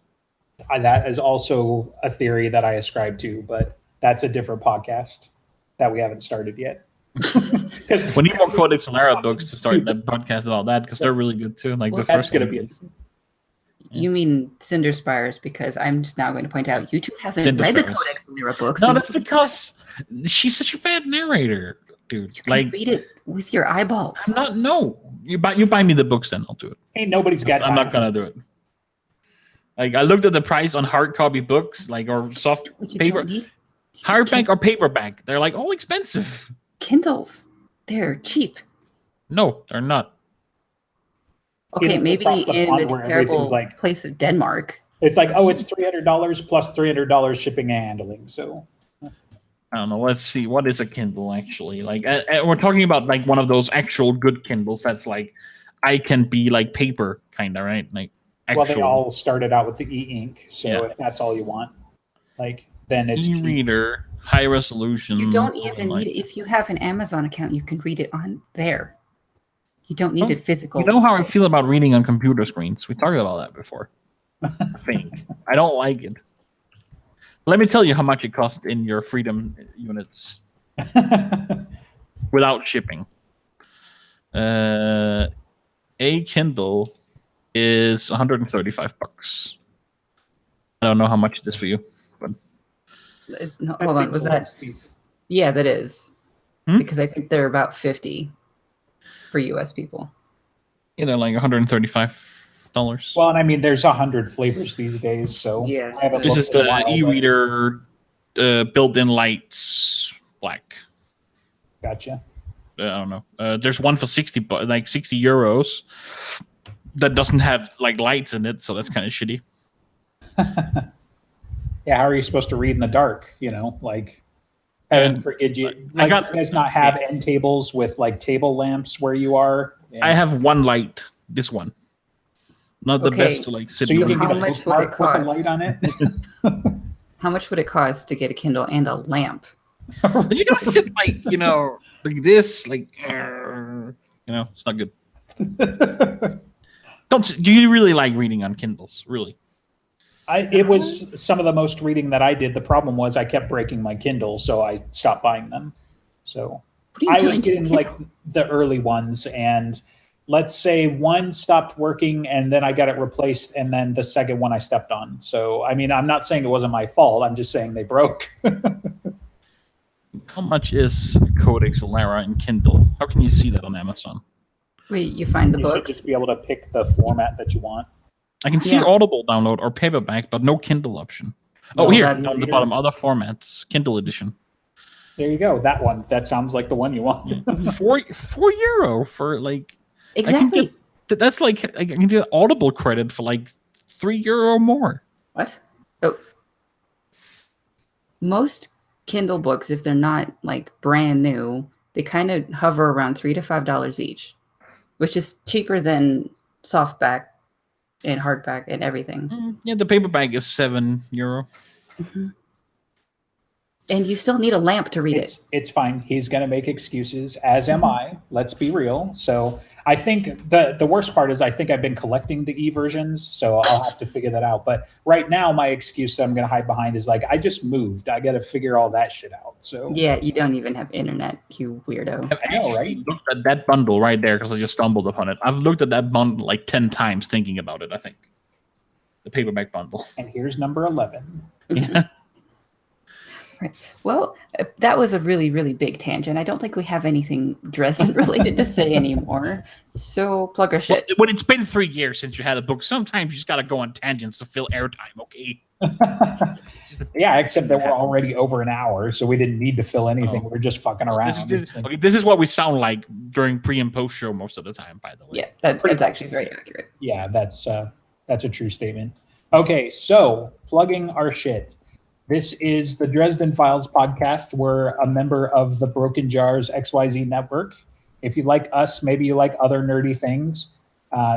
Speaker 2: That is also a theory that I ascribe to, but that's a different podcast that we haven't started yet.
Speaker 3: We need more Codex Alera books to start that podcast about that because they're really good too. Like the first
Speaker 2: going to be.
Speaker 1: You mean Cinder Spires? Because I'm just now going to point out you two haven't read the Codex Alera books.
Speaker 3: No, that's because she's such a bad narrator, dude.
Speaker 1: You can read it with your eyeballs.
Speaker 3: I'm not. No, you buy me the books, then I'll do it.
Speaker 2: Ain't nobody's got time.
Speaker 3: I'm not gonna do it. Like I looked at the price on hard copy books, like or soft paper, hardback or paperback. They're like all expensive.
Speaker 1: Kindles, they're cheap.
Speaker 3: No, they're not.
Speaker 1: Okay, maybe in the terrible place of Denmark.
Speaker 2: It's like, oh, it's $300 plus $300 shipping and handling. So
Speaker 3: I don't know. Let's see. What is a Kindle actually? Like, we're talking about like one of those actual good Kindles. That's like, I can be like paper kind of, right? Like
Speaker 2: Well, they all started out with the e-ink, so if that's all you want, like then it's
Speaker 3: e-reader, high resolution.
Speaker 1: You don't even need it. If you have an Amazon account, you can read it on there. You don't need it physical.
Speaker 3: You know how I feel about reading on computer screens. We talked about that before. I think I don't like it. Let me tell you how much it costs in your Freedom units without shipping. A Kindle is $135. I don't know how much it is for you, but
Speaker 1: no, hold on. Was that? Yeah, that is because I think they're about 50 for U.S. people.
Speaker 3: You know, like $135.
Speaker 2: Well, and I mean, there's 100 flavors these days, so
Speaker 1: yeah.
Speaker 3: This is the e-reader, built-in lights, black.
Speaker 2: Gotcha.
Speaker 3: I don't know. There's one for 60 euros that doesn't have like lights in it, so that's kind of shitty.
Speaker 2: Yeah, how are you supposed to read in the dark? You know, like heaven forbid you. Like, you guys not have end tables with like table lamps where you are. Yeah.
Speaker 3: I have one light. This one, not the best to like sit.
Speaker 2: So you can
Speaker 1: how much would it cost?
Speaker 2: With a light on it.
Speaker 1: How much would it cost to get a Kindle and a lamp?
Speaker 3: You gotta sit like like this, like it's not good. Do you really like reading on Kindles? Really?
Speaker 2: It was some of the most reading that I did. The problem was I kept breaking my Kindle, so I stopped buying them. So I was getting like the early ones, and let's say one stopped working, and then I got it replaced, and then the second one I stepped on. So I mean, I'm not saying it wasn't my fault. I'm just saying they broke.
Speaker 3: How much is Codex Alara in Kindle? How can you see that on Amazon?
Speaker 1: Wait, you find the books?
Speaker 2: You should just be able to pick the format that you want.
Speaker 3: I can see Audible download or paperback, but no Kindle option. Oh, here, on the bottom, other formats, Kindle edition.
Speaker 2: There you go. That one. That sounds like the one you want.
Speaker 3: €4 for like...
Speaker 1: Exactly.
Speaker 3: That's like, I can get Audible credit for like €3 more.
Speaker 1: What? Oh. Most Kindle books, if they're not like brand new, they kind of hover around $3 to $5 each, which is cheaper than softback and hardback and everything.
Speaker 3: Yeah, the paperback is €7.
Speaker 1: Mm-hmm. And you still need a lamp to read it.
Speaker 2: It's fine. He's going to make excuses, as am I. Let's be real. So I think the worst part is I think I've been collecting the e-versions, so I'll have to figure that out. But right now, my excuse that I'm going to hide behind is like, I just moved. I got to figure all that shit out. So
Speaker 1: yeah, you don't even have internet, you weirdo.
Speaker 2: I know, right?
Speaker 3: Looked at that bundle right there because I just stumbled upon it. I've looked at that bundle like 10 times thinking about it, I think. The paperback bundle.
Speaker 2: And here's number 11.
Speaker 3: Yeah.
Speaker 1: Right. Well, that was a really, really big tangent. I don't think we have anything Dresden related to say anymore. So plug our shit.
Speaker 3: Well, it's been 3 years since you had a book. Sometimes you just got to go on tangents to fill airtime, okay?
Speaker 2: Yeah, except that we're already over an hour, so we didn't need to fill anything. We're just fucking around.
Speaker 3: This is what we sound like during pre and post show most of the time, by the way.
Speaker 1: Yeah, that's actually very accurate.
Speaker 2: Yeah, that's a true statement. Okay, so plugging our shit. This is the Dresden Files podcast. We're a member of the Broken Jars XYZ network. If you like us, maybe you like other nerdy things.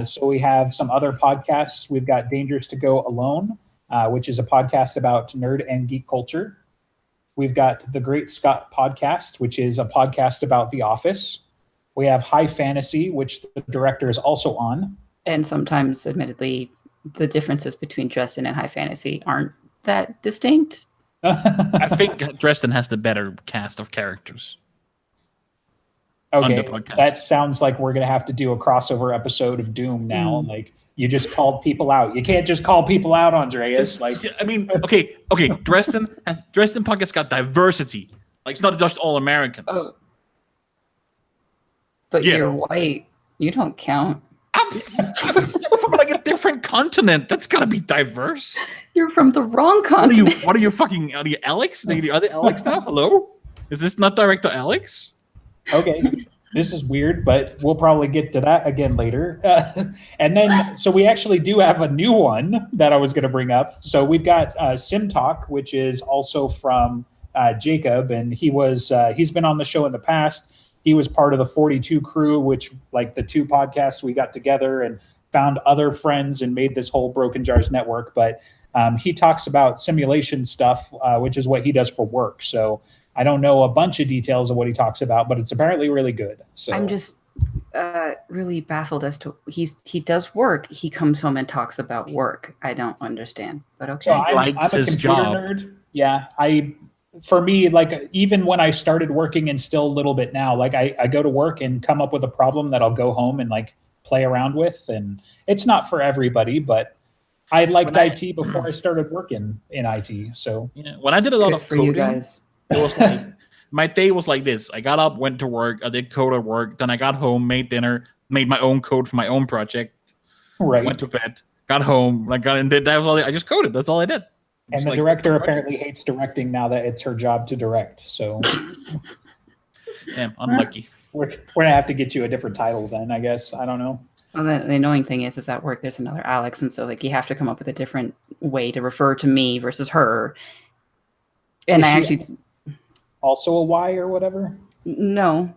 Speaker 2: So we have some other podcasts. We've got Dangerous to Go Alone, which is a podcast about nerd and geek culture. We've got the Great Scott Podcast, which is a podcast about The Office. We have High Fantasy, which the director is also on.
Speaker 1: And sometimes, admittedly, the differences between Dresden and High Fantasy aren't that distinct.
Speaker 3: I think Dresden has the better cast of characters.
Speaker 2: Okay, that sounds like we're going to have to do a crossover episode of Doom now. Like, you just called people out. You can't just call people out, Andreas.
Speaker 3: I mean, okay. Dresden podcast got diversity. Like, it's not just all Americans.
Speaker 1: Oh. But you're white. You don't count.
Speaker 3: I'm from like a different continent. That's gotta be diverse.
Speaker 1: You're from the wrong continent.
Speaker 3: What are you fucking? Are you Alex? Are the Alex now? Hello? Is this not Director Alex?
Speaker 2: Okay, this is weird, but we'll probably get to that again later. And then, so we actually do have a new one that I was going to bring up. So we've got Sim Talk, which is also from Jacob, and he's been on the show in the past. He was part of the 42 crew, which like the two podcasts we got together, and found other friends and made this whole Broken Jars network. But he talks about simulation stuff, which is what he does for work. So I don't know a bunch of details of what he talks about, but it's apparently really good. So
Speaker 1: I'm just really baffled as to he does work. He comes home and talks about work. I don't understand, but okay.
Speaker 2: So I'm a computer nerd. Yeah, for me, like even when I started working and still a little bit now, like I go to work and come up with a problem that I'll go home and like play around with, and it's not for everybody, but I liked IT before I started working in IT. So
Speaker 3: when I did a lot of coding,
Speaker 1: you guys.
Speaker 3: It was like my day was like this. I got up, went to work, I did code at work, then I got home, made dinner, made my own code for my own project.
Speaker 2: Right.
Speaker 3: Went to bed, got home, and did that was all I just coded. That's all I did.
Speaker 2: And the director apparently hates directing now that it's her job to direct. So
Speaker 3: damn, unlucky.
Speaker 2: We're gonna have to get you a different title then, I guess. I don't know.
Speaker 1: Well, the annoying thing is at work there's another Alex, and so like you have to come up with a different way to refer to me versus her. And I actually
Speaker 2: also a Y or whatever.
Speaker 1: No,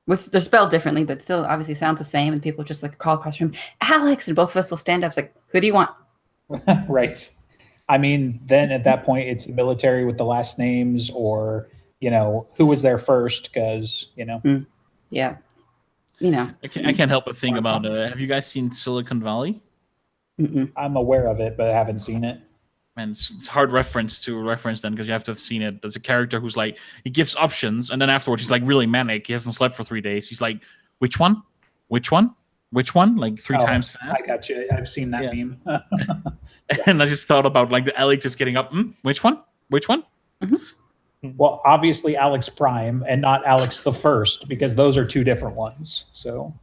Speaker 1: they're spelled differently, but still obviously sounds the same. And people just like call across the room, Alex, and both of us will stand up. It's like, who do you want?
Speaker 2: Right. I mean, then at that point, it's the military with the last names, or who was there first, because
Speaker 1: yeah,
Speaker 3: I can't help but think about have you guys seen Silicon Valley?
Speaker 1: Mm-mm.
Speaker 2: I'm aware of it, but I haven't seen it.
Speaker 3: And it's hard reference then, because you have to have seen it. There's a character who's like, he gives options, and then afterwards he's like really manic. He hasn't slept for 3 days. He's like, which one? Like three times fast.
Speaker 2: I got you. I've seen that meme.
Speaker 3: And I just thought about like the Alex just getting up. Which one?
Speaker 1: Mm-hmm.
Speaker 2: Well, obviously Alex Prime and not Alex the First, because those are two different ones. So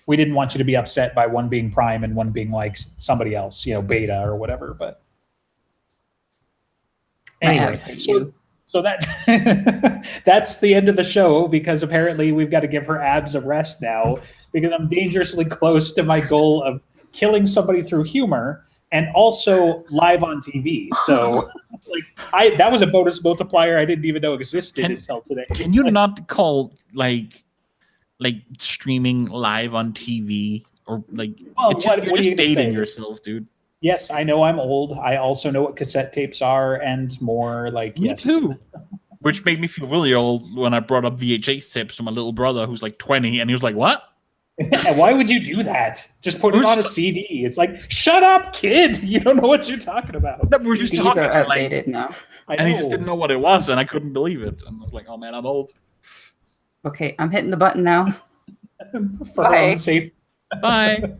Speaker 2: we didn't want you to be upset by one being Prime and one being like somebody else, Beta or whatever. But anyway, so that that's the end of the show, because apparently we've got to give her abs a rest now, because I'm dangerously close to my goal of killing somebody through humor and also live on TV. So that was a bonus multiplier I didn't even know existed until today.
Speaker 3: Can you not call like streaming live on TV or like
Speaker 2: what
Speaker 3: you're
Speaker 2: are you
Speaker 3: just dating
Speaker 2: say?
Speaker 3: Yourself, dude?
Speaker 2: Yes, I know I'm old. I also know what cassette tapes are and more. Like
Speaker 3: me too. Which made me feel really old when I brought up VHS tapes to my little brother who's like 20, and he was like, "What?
Speaker 2: And why would you do that? Just put it on a CD." It's like, shut up, kid! You don't know what you're talking about.
Speaker 3: We're just
Speaker 1: CDs
Speaker 3: talking
Speaker 1: are outdated now.
Speaker 3: And he just didn't know what it was, and I couldn't believe it. And I was like, "Oh man, I'm old."
Speaker 1: Okay, I'm hitting the button now.
Speaker 2: For our own safety.
Speaker 3: Bye.